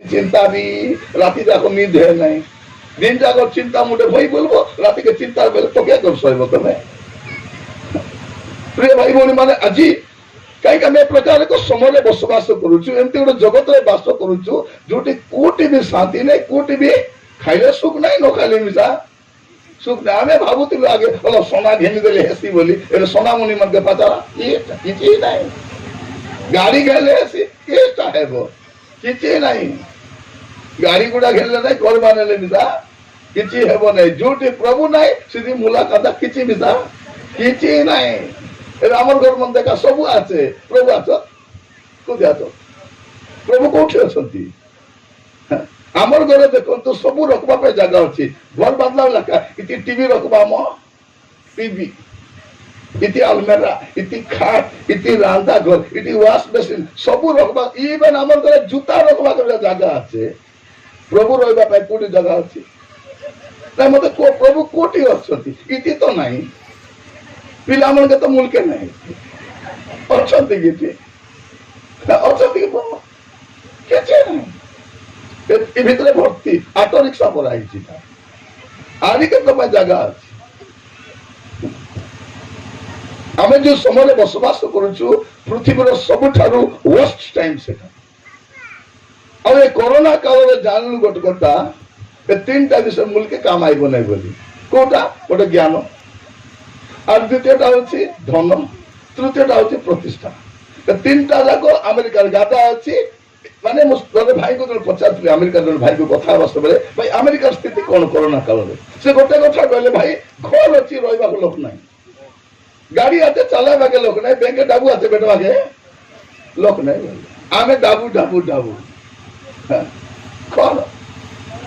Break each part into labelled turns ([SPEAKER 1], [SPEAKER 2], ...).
[SPEAKER 1] चिंता भी राति जाक निद है नहीं दिन जाक चिंता मुझे भाई बोलो राति के चिंता बेले तो क्या कर सहब तुम्हें प्रिय भाई भौणी मैंने आज कहीं आम प्रकार एक समय बसवास करुचु एमती गोटे जगत में बास करुचु जो कोटी भी शांति नहीं कोटी भी खाइले सुख नहीं न खाइले मिसा सुख नहीं आम भावुलु आगे सोना घेनीदे हेसी बोली सोना मुनि मन के पचारा किसी नहीं गाड़ी घेले हेसी केटा हेब किसी नहीं गाड़ी गुड़ा घेले नहीं घर माने मिसा किसी हेब नहीं जो प्रभु नहीं सीधी मुलाकात किसी मिसा किसी नहीं आम घर मन देखा सब आसे प्रभु आस कौन आस प्रभु कौटी अच्छा आमर घर देखो सब रखवा जगह अच्छी घर बांधला लगा इति टीवी रखवा आम टीवी इति अलमेरा इति खाट इति रांधा घर इति वाश बेसिन सब रखवा इवेन आमर घर जूता रखवा जगह अच्छे प्रभु रहा कौटी जगह अच्छी ना मत प्रभु कौटी अच्छा इति तो नहीं पिला मन के तो मुल्के नहीं अच्छा किसी भितर भर्ती ऑटो रिक्शा पर आदि के जगह अच्छी आम जो समय बसवास करुचु पृथ्वी सबुठारु वर्स्ट टाइम से कोरोना काल में जानलु गोटे कथा तीन टा विषय मुल्के काम आईब नहीं बोली कोटा गोटे ज्ञान और द्वितीयटा हूँ धन तृतीयटा हूँ प्रतिष्ठा तीन टा जाक अमेरिका गादा अच्छी माने जन भाई को जो पचार अमेरिका जन भाई को कथा समय भाई अमेरिका स्थिति कौन कोरोना काल में से गोटे कथा कहले भाई घर अच्छी रहा लोक ना गाड़ी आते चलावा के लोक ना बैंक डाबू आते बेटवा के लोक ना आम डाबू डाबू डाबू कौन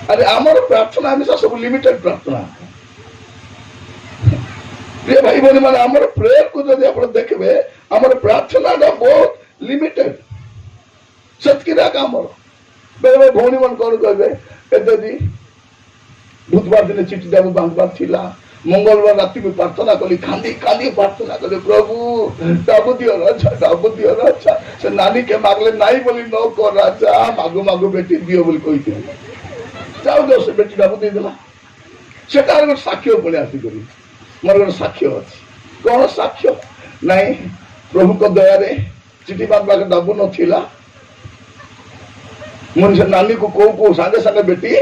[SPEAKER 1] अरे आमर प्रार्थना हमेशा सब लिमिटेड प्रार्थना प्रिय भाई बहनी मैंने आमर प्रेयर को जब आप देखबे आमर प्रार्थना बहुत लिमिटेड सतकिरा आमर बेले भौणी मन कौन कहे दीदी बुधवार दिन चिठी देव बांधवार थिला मंगलवार राति में प्रार्थना कली कांदी कांदी प्रार्थना कली प्रभु डाबू दियो राजा से नानी के मागले नाई बोली न कर राजा मागो मागो बेटी दियो बोली कही जाओ जाओ से बेटी डाबू दे देला सेटा गोटे साक्ष्य पड़े आसिक मोर गोटे साक्ष्य अच्छी कौन साक्ष्य नाई प्रभु को दया चिठी बांधवा डाबू नाला मुझे नानी को कौ सागे सागे बेटी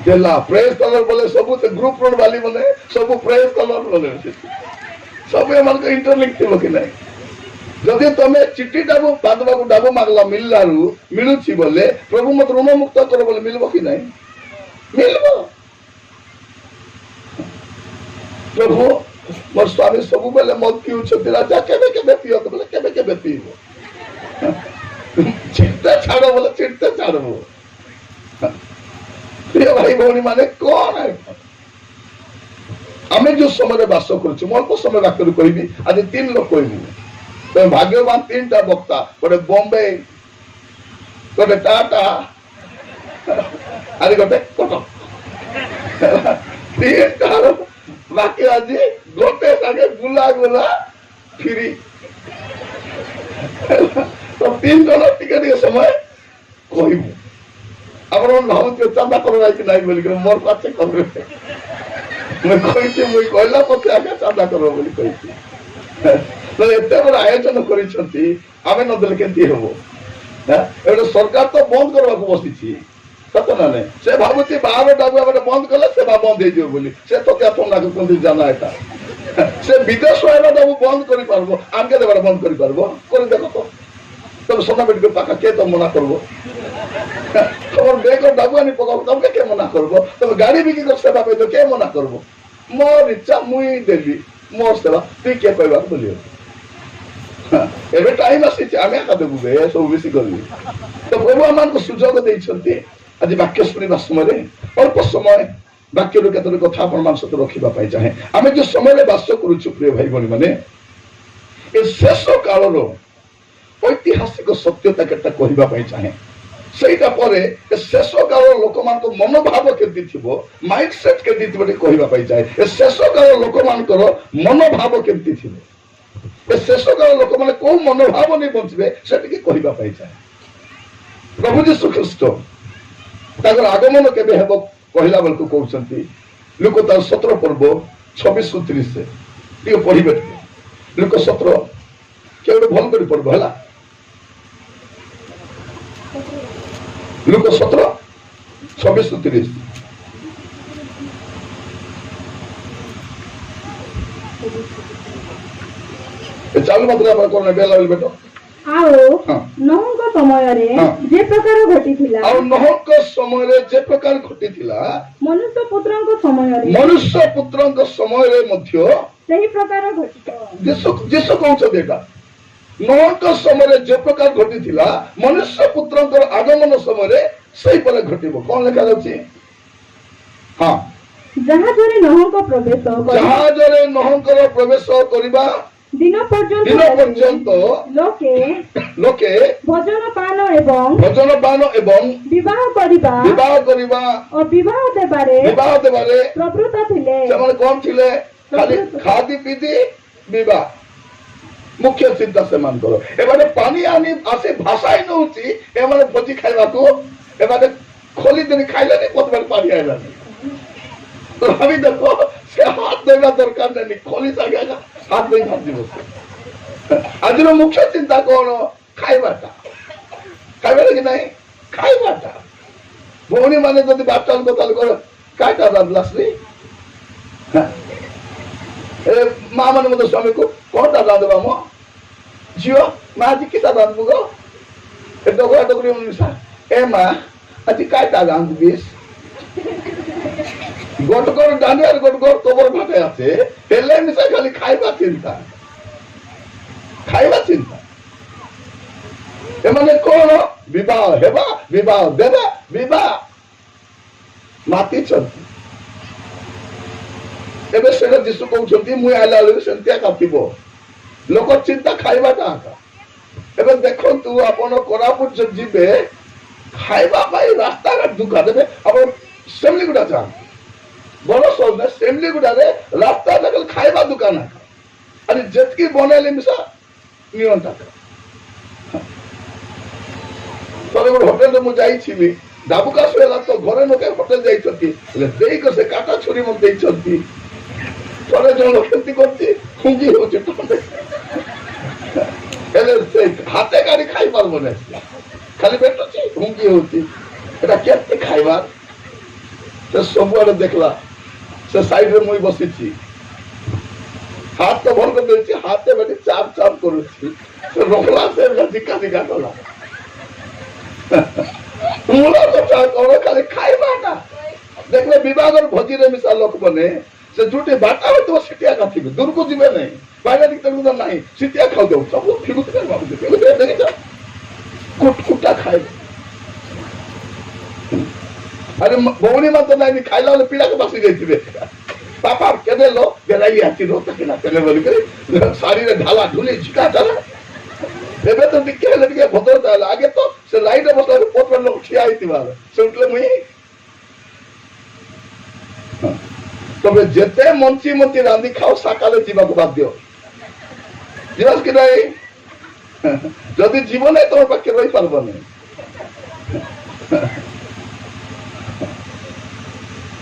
[SPEAKER 1] देला प्रेज कलर बोले सब ग्रुप रोड वाली बोले सब प्रेज कलर बोले सब एम इंटरलिंक थी कि नहीं जदि तुम चिठी डाबू बांधवा डाबू मागला मिलू मिलूची बोले प्रभु मत ऋण मुक्त कर बोले मिलबो कि नहीं मिलबो प्रभु मोर स्वामी सब बेले मत पीऊ राजा केबे पीओ बोले केबे पीबो चिंता छाड़ो बोले चिंता छाड़बो प्रिय भाई भौणी माने कौन है आम जो समय बास कर अल्प समय वाक्य कहबी आज तीन लोग कहबी तो भाग्यवान तीन टा वक्ता गोटे बॉम्बे गोटे टाटा आज गोटे कटक तीन टार बाकी आज गोटे सागे गुला गुला फिरी तो तीन जन टिके समय कहबू आप भावुचे चंदा कर कि नहीं बोलिक मोर पास कर कहला पचे आगे चंदा कर एत बड़ आयोजन करें नदेले केमती हम सरकार तो बंद करने बसी सत ना नहीं से भावुची बाहर डाबू बंद कले सेवा बंद हो बोली से तो क्या तुम कहते जाना एटा से विदेश डाबू बंद कर पार्बो आमके देवा बंद कर पार्बो कर देख तो तुम सोना बेटी पाखा के तुम मना करबो तुम बेग डाबू आनी पकाओ तुमके के मना करबो तुम गाड़ी बिकी कर सेवा पे के मना करबो मोर इच्छा मुई देली मोर सेवा तु के कहबा बोलियो एबे टाइम आसी आमे का देबु बे सब बेसी करबी तो प्रभु आमान को सुजोग देइछंती आज वाक्य सुनिबा समय अल्प समय वाक्य केतन कथा आपण मान सत रखिबा पाई चाहे आमे जो समय बास करूछु प्रिय भाई बहनी माने ए शेष कालरो ऐतिहासिक सत्यता केटा कहबा पाई चाहे सेटा परे शेष काल लोक मान मनोभाव केमती थिबो माइंडसेट केमती थिबो कहबा पाई चाहे शेष काल लोक मान मनोभाव केमती थिबो शेष काल लोक माने को मनोभाव नहीं बंचबे सेटिके कहबा पाई चाहे प्रभु यीशु ख्रीष्ट ତାଙ୍କର ଆଗମନ କେବେ ହେବ କହିଲା ବେଳକୁ କହୁଛନ୍ତି ଲୁକ ତାର 17 ପର୍ବ 26-30 ଟିକେ ପଢିବେ ଟିକେ ଲୁକ 17 କିଏ ଗୋଟେ ଭଲ କରି ପଢିବ ହେଲା ଲୁକ 17 26-30 ଚାଲୁ ମାତ୍ରା କଣ ବେଲା ବେଟ
[SPEAKER 2] ଆଉ ନହଙ୍କ ସମୟରେ ଯେ ପ୍ରକାର ଘଟିଥିଲା
[SPEAKER 1] ଆଉ ନହଙ୍କ ସମୟରେ ଯେ ପ୍ରକାର ଘଟିଥିଲା
[SPEAKER 2] ମନୁଷ୍ୟ ପୁତ୍ରଙ୍କ ସମୟରେ ମଧ୍ୟ ସେହି ପ୍ରକାର ଘଟିବ
[SPEAKER 1] ଯୀଶୁ କହୁଛନ୍ତି ଏଟା ନହଙ୍କ ସମୟରେ ଯେ ପ୍ରକାର ଘଟିଥିଲା ମନୁଷ୍ୟ ପୁତ୍ରଙ୍କର ଆଗମନ ସମୟରେ ସେଇପରି ଘଟିବ କଣ ଲେଖା ଯାଉଛି ହଁ
[SPEAKER 2] ଜାହାଜରେ
[SPEAKER 1] ନହଙ୍କର ପ୍ରବେଶ କରିବା ଦିନ ପର୍ଯ୍ୟନ୍ତ ଲୋକେ ଭୋଜନ ପାନ ଏବଂ
[SPEAKER 2] ବିବାହ କରିବା ଓ ବିବାହ ଦେବାରେ ପ୍ରବୃତ୍ତ ଥିଲେ
[SPEAKER 1] ସେମାନେ କଣ ଥିଲେ ଖାଲି ଖାଦି ପିଦି ବିବାହ ମୁଖ୍ୟ ଚିନ୍ତା ସେମାନଙ୍କର ଏମାନେ ପାଣି ଆଣି ଆସି ଭାଷାଇ ନଉଛି ଏମାନେ ଭୋଜି ଖାଇବାକୁ ଏମାନେ ଖୋଲି ଦିନ ଖାଇଲେନି ପ୍ରଥମେ ପାଣି ଆଇଲାନି ଭାବି ଦେଖ ସେ ହାତ ଧୋଇବା ଦରକାର ନାହିଁ ଖୋଲି ସାଙ୍ଗେ ହାତ ଧୋଇ ଭାଜିବ ଆଜିର ମୁଖ୍ୟ ଚିନ୍ତା କଣ ଖାଇବାଟା କି ନାହିଁ ଖାଇବାଟା ଭଉଣୀ ମାନେ ଯଦି ବାର୍ତ୍ତାଳ କଥା କର କାଇଟା ରାନ୍ଧିଲା ସ୍ତ୍ରୀ ମା ମାନେ ମଧ୍ୟ ସ୍ୱାମୀକୁ କଣଟା ରାନ୍ଧିବା ମୋ ଝିଅ ମା ଆଜି କିଟା ରାନ୍ଧବୁ ଗো ଏ ଡଗରା ଡଗରି ମିଶା ଏ ମା ଆଜି କାଇଟା ରାନ୍ଧିବିସ୍ গোটকর ডানে আর গোটকর কবর ভাটে আছে হেলে মিশা খালি খাইবা চিন্তা এমানে কোন বিবাহ হেবা বিবাহ দেবা বিবাহ মাতিଛନ୍ତି ଏବେ ସେଟା ଯୀଶୁ କହୁଛନ୍ତି ମୁଁ ଆଇଲା ବେଳକୁ ସେମିତିଆ କାଟିବ ଲୋକ ଚିନ୍ତା ଖାଇବାଟା ଆକା ଏବେ ଦେଖନ୍ତୁ ଆପଣ କୋରାପୁଟ ଯିବେ ଖାଇବା ପାଇଁ ରାସ୍ତାଘାଟ ଦୁଃଖା ଦେବେ ଆପଣ ସେମିତି ଗୁଡା ଯାଆନ୍ତୁ ବଡ ସହଜ ସେମିତି ଗୁଡାରେ ରାସ୍ତା ଯାକ ଖାଇବା ଦୋକାନ ଆରେ ଯେତିକି ବନେଇଲେ ମିଶା ନିଅନ୍ତା ଥରେ ଗୋଟେ ହୋଟେଲରେ ମୁଁ ଯାଇଥିଲି ଡାବୁକାଶ ହେଲା ତ ଘରେ ଲୋକେ ହୋଟେଲ ଯାଇଛନ୍ତି ହେଲେ ଦେଇକ ସେ କାଟା ଛୁରୀ ମତେ ଦେଇଛନ୍ତି ଥରେ ଜଣ କେମିତି କରୁଛି ଖୁଙ୍ଗି ହଉଛି ହେଲେ ସେ ହାତେ କାଢି ଖାଇ ପାରିବନି ଖାଲି ପେଟୁଛି ଖୁଙ୍ଗି ହଉଛି ଏଟା କେତେ ଖାଇବା ସେ ସବୁଆଡେ ଦେଖିଲା ସେ ସାଇଡରେ ମୁଇଁ ବସିଛି ହାତ ତ ଭଲ କରିଦେଇଛି ହାତେ ବେଟି ଚାପ ଚାପ କରୁଛି ସେ ରଖଲା ସେ ଧିକା ଧିକା କଲା ମୂଳ କଥା କଣ ଖାଲି ଖାଇବାଟା ଦେଖିଲେ ବିଭାଗର ଭୋଜିରେ ମିଶା ଲୋକମାନେ ସେ ଯୋଉଠି ବାଟା ହଉଥିବ ସିଟିଆ କାଥିବେ ଦୂରକୁ ଯିବେ ନାହିଁ ବାଇରା ଟିକେ ନାହିଁ ସିଟିଆ ଖାଉଥିବ ସବୁ ଫିରୁଥିବେ କୁଟା ଖାଇବେ अरे भौणी मत नहीं खाइला वाले पीड़ा के पास जाइए पापा केदे लो बेलाई आती रो तक ना केले बोली करे साड़ी रे ढाला ढुली झिका चला एबे तो टिके लटके भदर दाल आगे तो से लाइट बसला पोत लोग खिया आईती वाला से उठले मुई तबे जेते मंची मंची रांदी खाओ सकाले जीवा को बाध्य जीवास कि नहीं जदि जीवन है तो पाके रही पारबनी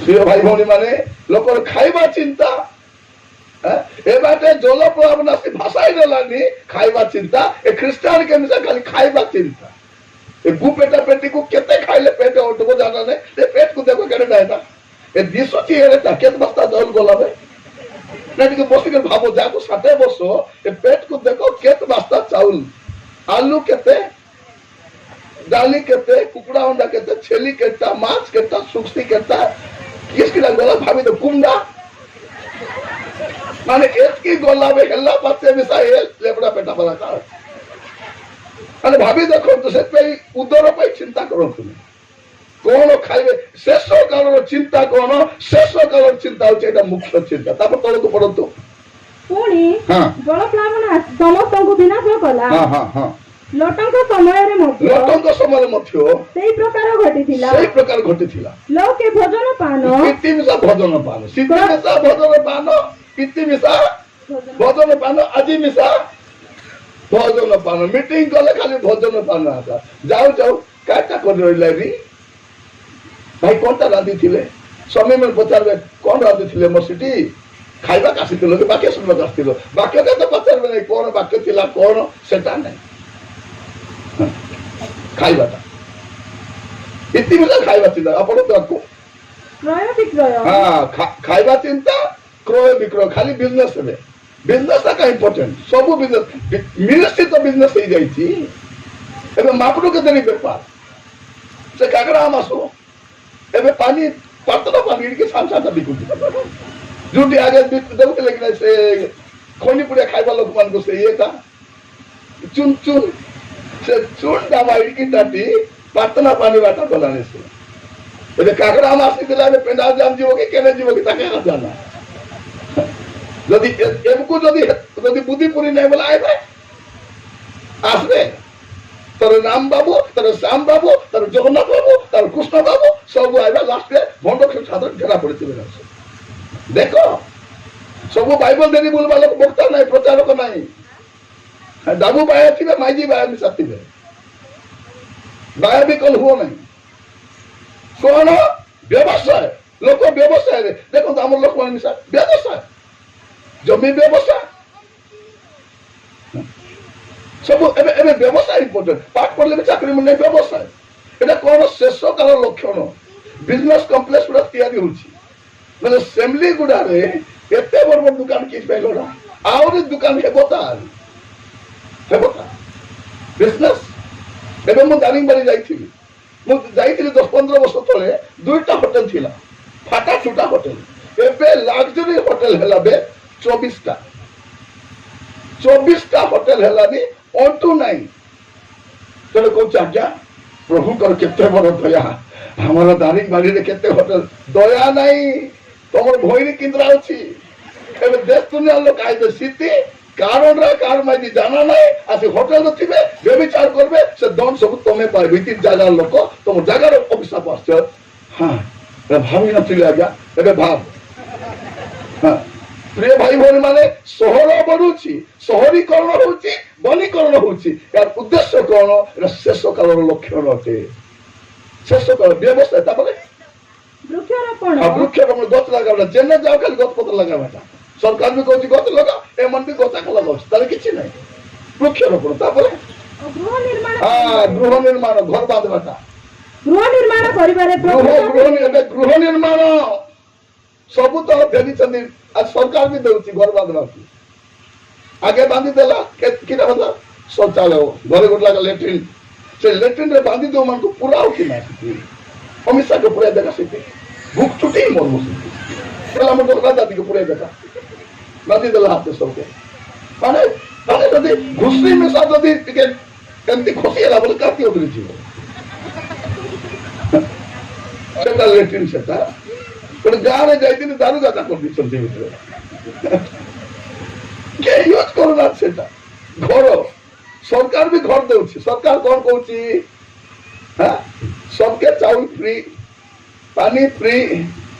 [SPEAKER 1] भाई भौणी माने लोकर खाइबा चिंता ए बाटे जल प्लावना से भाषाई देलानी खाइबा चिंता ए ख्रिस्टान के मिसा खाली खाइबा चिंता ए गु पेटा पेटी को केते खाइले पेट उठबो जाना ने ए पेट को देखो केने डायता ए दिसो ची एरे ता केत बस्ता जल गोलाबे नेट के बसी के भाबो जाको 60 वर्ष ए पेट को देखो केत बस्ता चाउल आलू केते डाली केते कुकुड़ा अंडा केते छेली केता माछ केता सुक्सी केता किसकी गला भाभी तो कुंडा माने एतकी गला में हेला पाते मिसाइल लेपड़ा पेटा बला का माने भाभी देखो तो से पे उदर पे चिंता करो तुम कोन खाइबे शेष कालर चिंता कोन शेष कालर चिंता होचे एटा मुख्य चिंता तापर तळे को पडतो
[SPEAKER 2] पुणी जल प्लावना समस्त को विनाश कला हां हां हां लोटंक समय मध्य सेही प्रकार घटिथिला लोके भोजन पान किति मिसा भोजन पान
[SPEAKER 1] किति मिसा भोजन पान आजि मिसा भोजन पान मीटिंग कले खाली भोजन पान आता जाऊ काटा कर रहला री भाई कौन रांधि थे स्वामी मैंने पचारे कौन रांधि थे मोर सीटी खाइबा आसील कि बाक्य शुणा आसो बाक्य तो पचारे नहीं कौन बाक्य थी कौन से खाइबाटा इतिमिला खाइबा चिंता आपण को
[SPEAKER 2] क्रय विक्रय
[SPEAKER 1] हाँ खाइबा चिंता क्रय विक्रय खाली बिजनेस में बिजनेस का इम्पोर्टेंट सब बिजनेस मिनिस्ट्री तो बिजनेस हो जाइए एबे मापड़ू के देनी बेपार से काकड़ा आम आसो एबे पानी पातला पानी के साथ साथ बिकु जोटी आगे देखते लेकिन से खोनी पुड़िया खाइबा लोक मान को से ये था चुन चुन से चुन डामा इडकी टाटी पातला पानी बाटा बनाने से एबे काकड़ा आम आसी दिला में पेंडा जाम जीवो के केने जीवो के ताके ना जाना यदि एमको यदि बुद्धि पूरी नहीं बोला आए आसबे तर राम बाबू तर श्याम बाबू तर जगन्नाथ बाबू तर कृष्ण बाबू सब आएगा लास्ट में भंड के छात्र घेरा पड़े देखो सब बाइबल देनी बोलवा लोग बक्ता नहीं प्रचारक नहीं दाबू बाया थी माइजी बाया मिसा थी बाया भी कल हुआ नहीं कौन व्यवसाय लोक व्यवसाय देखो तो आम लोक मान मिसा व्यवसाय जमी व्यवसाय सब एबे व्यवसाय इम्पोर्टेंट पाठ पढ़ले भी चाकरी मिलने व्यवसाय एटा कोन शेष काल लक्षण बिजनेस कॉम्प्लेक्स गुडा तैयारी होची माने सेमली गुडा रे एते बड़ दुकान किस पेलोडा आउरी दुकान हेबोता बिजनेस एबे मु दारिंगबाड़ी जाइथिली मु जाइथिली 10-15 वर्ष तले दुईटा होटल थिला फाटा छुटा होटल एबे लग्जरी होटल हेला बे 24टा होटल हेलानी ऑटो नहीं तेरे को चाचा प्रभु कर केते बड़ दया हमारा दारिंगबाड़ी रे केते होटल दया नहीं तमर भोईनी किंद्रा अछि एबे देश दुनिया लोक आइदे सिटी कारण रा कार माइदी जाना नहीं आसी होटल थिबे व्यभिचार करबे से दन सब तमे पाइबे तीन जागा लोक तम जागार अभिशाप आछे हां रे भाभी नथिले आज्ञा एबे भाव हां प्रिय भाई भौणी माने सहर बढ़ुची सहरीकरण होची वनीकरण होची यार उद्देश्य कौन एटा शेष कालर लक्षण अटे शेष काल व्यवस्था तापरे वृक्षारोपण गछ लगा जेने जाओ खाली गछ पत्र लगा बेटा सरकार भी कहती गछ लगा ए मन भी गछ लगा ताले किछि नहीं वृक्षारोपण तापरे गृह निर्माण घर बांधबाटा
[SPEAKER 2] गृह निर्माण करिबारे
[SPEAKER 1] गृह निर्माण सब तो देनी आज सरकार भी देउची घर बांधवा आगे बांधी देला किना मतलब शौचालय घरे गोट लगा लेट्रिन से लेट्रिन रे बांधी दो मन को पूरा हो कि ना हमेशा के पूरा देखा सीती भूख छुटी मोर मुसी पहला मन तो दादी के पूरा देखा बांधी देला हाथ सब के माने माने जदी घुसरी में सा जदी टिके एंती खुशी होला बोले काती उतरी जीव सेटा लेट्रिन सेटा पर गारे जाइतिन दारू गाता कर दी चलते भीतर के यूज करना सेटा घर सरकार भी घर देउची सरकार कौन कहउची हां सबके चाउल फ्री पानी फ्री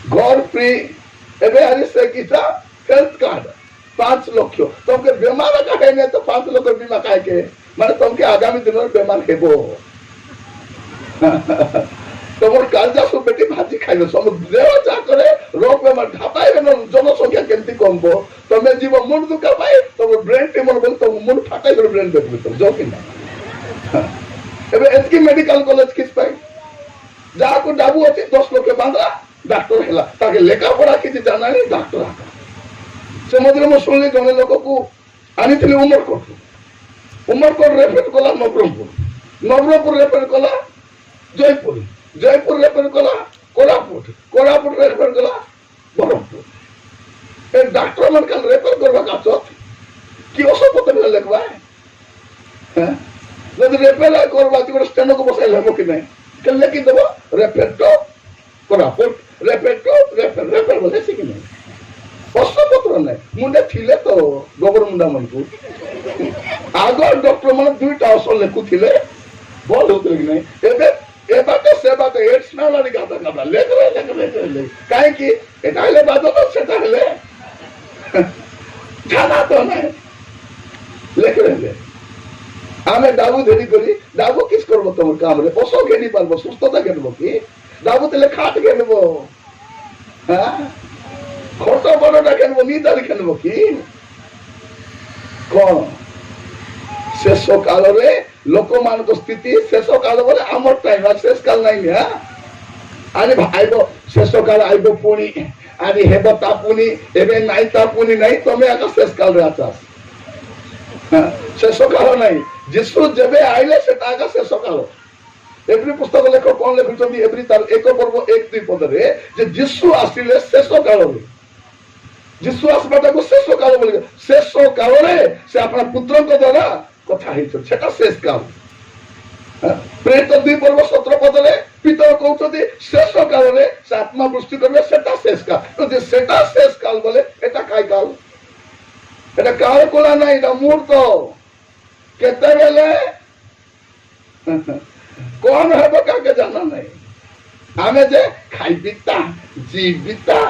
[SPEAKER 1] घर फ्री एबे आरी से किसा हेल्थ कार्ड 5 लाख तुमके बीमार काहे ने तो 5 लाख बीमा काहे के माने तुमके आगामी दिन में बीमार हेबो तमर कालजा सब बेटी भाजी खाइबे सब देव जा करे रोग में मत ढापाइबे न जनसंख्या केंती कमबो तमे जीव मुंड दुका पाए तम ब्रेन टिमर बोल तम मुंड फाटाइ कर ब्रेन देखबे तुम जो कि ना एबे एतकी मेडिकल कॉलेज किस पाए जा को डाबू अछि 10 लोग के बांधला डॉक्टर हेला ताके लेखा पढ़ा कि जाना नहीं डॉक्टर आका से मधुर में सुनले जने लोक को आनी थिले उमरकोट रेफर कला नवरंगपुर रेफर कला जयपुर रेफर कला कोरापुट रेफर कला बरहमपुर ए डॉक्टर मन कल रेफर करबा का चोत कि ओसो पत्र लिखवा है यदि रेफर करबा कि स्टेनो को बसाइल हेबो कि नहीं कल लेकिन देबो रेफर तो कोरापुट रेफर बोले से कि नहीं ओसो पत्र नहीं मुंडे थिले तो गोबर मुंडा मन को आगो डॉक्टर मन दुईटा ओसो लेखु थिले बोल होत कि नहीं एबे ए बाटे से बाटे एड्स ना लानी गाता ले काहे कि एटा ले बातो तो सेटा ले जाना तो नहीं लेख ले आमे डाबू देरी करी डाबू किस करबो तुम काम रे ओसो गेनी पारबो सुस्तता गेनबो कि डाबू तेले खाट ଖଟ ବଡଟା ଖେଳିବ ନିଦାରେ ଖେଳିବ କି କଣ? ଶେଷ କାଳରେ ଲୋକମାନଙ୍କ ସ୍ଥିତି ଶେଷ କାଳ ବୋଲେ ଆମର ଟାଇମ ଶେଷ କାଳ ନାହିଁ। ଆରେ ଆଇବ ଶେଷ କାଳ ଆଇବ ପୁଣି ଆରେ ହେବ ତା ପୁଣି ଏବେ ନାଇଁ ତା ପୁଣି ନାଇଁ ତମେ ଆଗ ଶେଷ କାଳରେ ଆସ। ଶେଷ କାଳ ନାହିଁ ଯୀଶୁ ଯେବେ ଆଇଲେ ସେଟା ଆଗ ଶେଷ କାଳ। ଏଭ୍ରି ପୁସ୍ତକ ଲେଖକ କଣ ଲେଖୁଛନ୍ତି ଏଭ୍ରି ତାର 1 ପର୍ବ 1-2 ପଦରେ ଯେ ଯୀଶୁ ଆସିଲେ ଶେଷ କାଳରେ। ଯୀଶୁ ଆସିବାଟାକୁ ଶେଷ କାଳ ବୋଲି ଶେଷ କାଳରେ ସେ ଆପଣ ପୁତ୍ରଙ୍କ ଦ୍ୱାରା କଥା ହେଇଛନ୍ତି ସେଟା ଶେଷ କାଳ। ପ୍ରେରିତ 2 ପର୍ବ 17 ପଦରେ ପିତର କହୁଛନ୍ତି ଶେଷ କାଳରେ ସେ ଆତ୍ମା ବୃଷ୍ଟି କରିବେ ସେଟା ଶେଷ କାଳ। ଯଦି ସେଟା ଶେଷ କାଳ ବୋଲେ ଏଟା କାଇ କାଳ? এটা কার কোলা নাই এটা মূর্ত কেতেবেলে কোন হবে কাকে জানা নাই। আমি যে খাইবিতা জীবিতা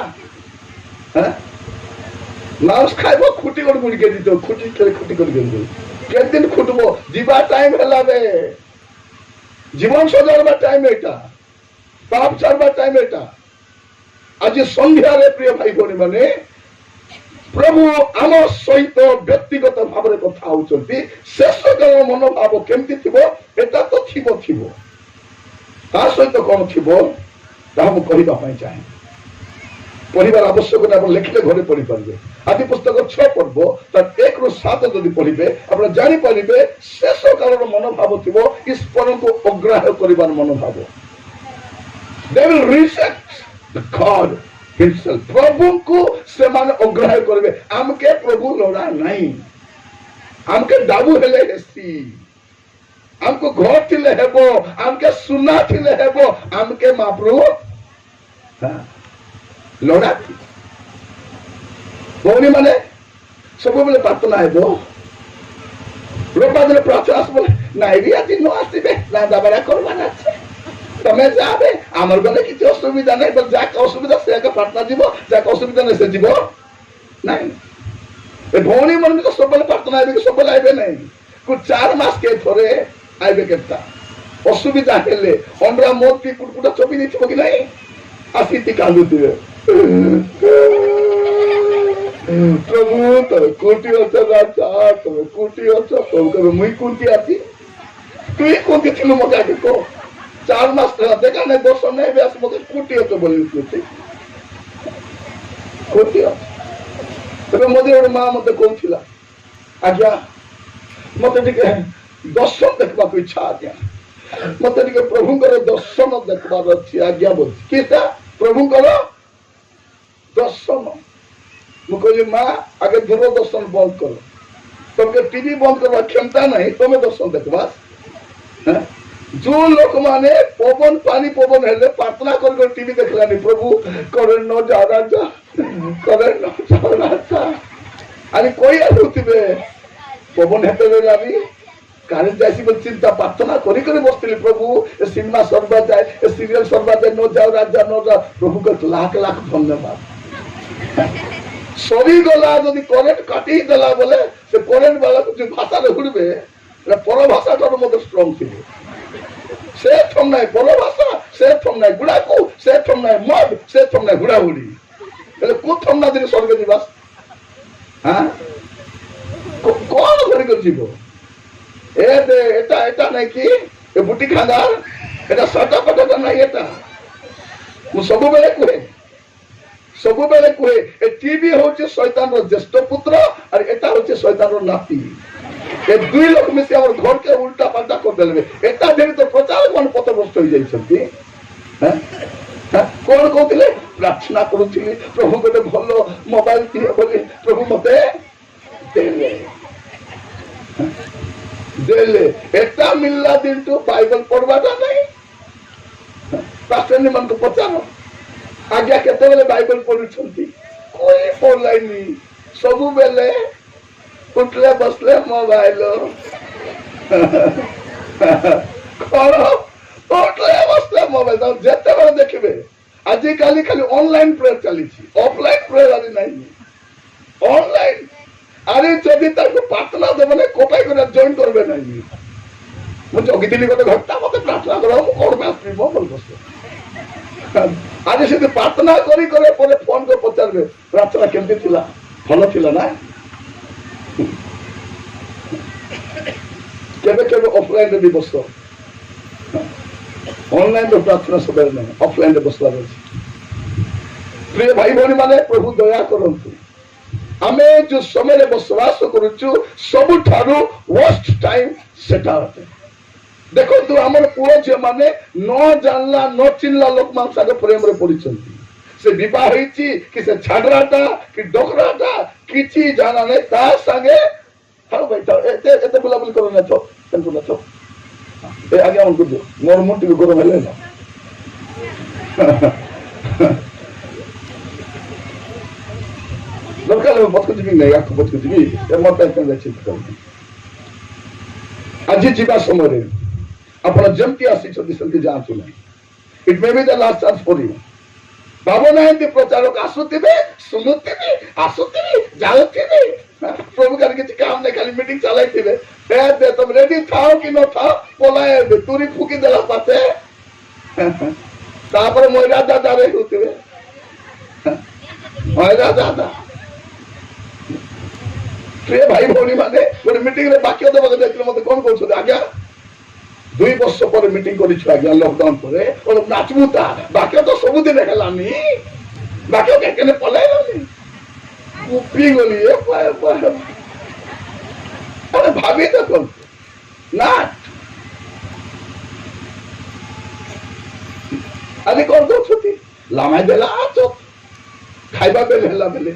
[SPEAKER 1] মাউস খাইব খুঁটি করে গুড়িকে দিত খুঁটি করে খুঁটি করে দিত কেদিন খুঁটব যা টাইম হেলাবে জীবন সজাবার টাইম এটা পাপ ছাড়বার টাইম এটা। আজ সন্ধ্যারে প্রিয় ভাই ভনী মানে প্রভু ଆମ ସହିତ ବ୍ୟକ୍ତିଗତ ଭାବରେ କଥା ହଉଛନ୍ତି। ଶେଷ କାଳ ମନୋଭାବ କେମିତି ଥିବ ଏଟା ତ ଥିବ ତା ସହିତ କଣ ଥିବ ତାହା ମୁଁ କହିବା ପାଇଁ ଚାହେଁ। ପଢିବାର ଆବଶ୍ୟକତା ଆପଣ ଲେଖିଲେ ଘରେ ପଢିପାରିବେ। ଆଦି ପୁସ୍ତକ 6 ପର୍ବ ତାର 1 ରୁ 7 ଯଦି ପଢିବେ ଆପଣ ଜାଣିପାରିବେ ଶେଷ କାଳର ମନୋଭାବ ଥିବ ଈଶ୍ୱରଙ୍କୁ ଅଗ୍ରାହ୍ୟ କରିବାର ମନୋଭାବ। They will reject the God himself. प्रभु को से मान अग्राह्य करबे हमके प्रभु लोड़ा नहीं हमके दाबू हेले हेसी हमको घर थिले हेबो हमके सुना थिले हेबो हमके महाप्रभु लोड़ा थी भौनी माने सब बेले प्रार्थना हेबो रोपा दिले प्रार्थना बोले नाई भी आदि नो आसीबे ना दाबरा करबाना আছে तमे जाबे आमर गले किछ असुविधा नै बल जाक असुविधा से का प्रार्थना जीवो जाक असुविधा नै से जीवो नहीं। ए भौणी मन तो सबले प्रार्थना आबे के सबले आबे नहीं को 4 मास के थोरे आबे केता असुविधा हेले हमरा मोत की कुटकुटा चोबी नै थिबो कि नहीं आसीति कांदु दिए प्रभु तो कोटी अच्छा राजा तो कोटी अच्छा तो कबे मुई कोटी आती तू कोटी थिलो मका के को 4 मास देखा नहीं 200 नहीं भी आसमो कोटी होतो बोली कोटी तबे मोदी और मां मते कहउथिला आज्ञा मते टिके दर्शन देखबा को इच्छा आज्ञा मते टिके प्रभुଙ୍କର दर्शन देखबार अछि आज्ञा बोल केता प्रभुଙ୍କର दर्शन मु कहली मां आगे दूरदर्शन बंद करो तुमके टीवी बंद करवा क्षमता नहीं तुम दर्शन देखबा। जो लोक माने पवन पानी पवन हेले प्रार्थना कर टीवी देखलानी प्रभु करे न जा राजा करे न जा राजा अरे कोई आलुतिबे पवन हेते लानी कारे जासी बोल चिंता प्रार्थना करी करी बसतिली प्रभु ए सिनेमा सरबा जाए ए सीरियल सरबा जाए न जाओ राजा न जा प्रभु को लाख लाख धन्यवाद। सभी गला यदि करेंट काटी देला बोले से करेंट वाला जो भाषा रे हुड़बे पर भाषा तो मत स्ट्रांग थिबे से थम नहीं पर भाषा से थम नहीं गुड़ाकू से थम नहीं मद से थम नहीं गुड़ाहुड़ी એટલે को थम ना दिन स्वर्ग दिवस हां कौन धरि कर जीवो ए दे एटा नहीं कि ए बुटी खादार एटा सटा पटा नहीं एटा मु सब बेले कुहे ए टीवी होचे शैतान रो ज्येष्ठ पुत्र और एटा होचे शैतान रो नाती ए दुई लोक मिसे हमर घर के उल्टा पाल्टा कर देलबे एटा देरी तो प्रचार मन पथभ्रष्ट हो जाई छथि हैं कोन कहतिले प्रार्थना करूथिली प्रभु गोटे भलो मोबाइल दिए बोली प्रभु मते देले एटा मिलला दिन तो बाइबल पढ़वाटा नहीं पास्टर ने मन को पचारो आज्ञा केते बेले बाइबल पढुछंती कोई पढलाइनी सब बेले उठले बसले मोबाइल कौन उठले बसले मोबाइल जेते बेले देखबे आजि काली खाली ऑनलाइन प्रेयर चली ऑफलाइन प्रेयर आदि नहीं ऑनलाइन अरे जदि ताको प्रार्थना देबने कोपाई करे जॉइन करबे नहीं मु जगी दिली गोटे घंटा मते प्रार्थना करो कोन में आसी मोबाइल बस आज से प्रार्थना करी करे पर फोन को पचारे प्रार्थना केमती थिला भल थिला ना केबे केबे ऑफलाइन रे भी बस ऑनलाइन रे प्रार्थना सब नहीं ऑफलाइन रे बसला प्रिय भाई भौणी माने प्रभु दया करंतु आमे जो समय रे बसवास करूछु सब ठारू वर्स्ट टाइम सेटा होते देखो तू हमर पुओ जे माने न जानला न चिनला लोक मान सागे प्रेम रे पडिचंती से विवाह होईची कि से छाडराटा कि डोकराटा किछि जाना नै ता संगे हाउ बैठा एते एते बुलाबुली करो ना तो तंतु ना तो ए आगे हमको दो मोर मुंडी को गरम हेले ना दरकार में पटक जीवी नहीं आखो पटक जीवी ए मत पे चिंता कर आज जीवा समय रे अपन जमती आसी छथि संति जांचु नहीं it may be the last chance for you भावना एंती प्रचारक आसुथिबे सुनुथिबे आसुथिबे जाउथिबे प्रभु कर के काम नहीं खाली मीटिंग चलाइथिबे दे तुम रेडी थाओ कि न थाओ पोलाए तुरी फुकी देला पाते तापर मोइरा दादा रे होथिबे मोइरा दादा प्रिय भाई भौणी माने गोटे मीटिंग रे बाक्य देबा देखले मते कोन कहउछ आज्ञा 2 वर्ष पर मीटिंग करिछु आज्ञा लॉकडाउन परे और नाचबू ता बाक्य तो सब दिन हेलानी बाक्य केने पलाइलानी उपी गली ए पाए अरे भाभी तो कोन नाच अरे कोन तो छुटी लामा देला आचो खाइबा बेले हेला बेले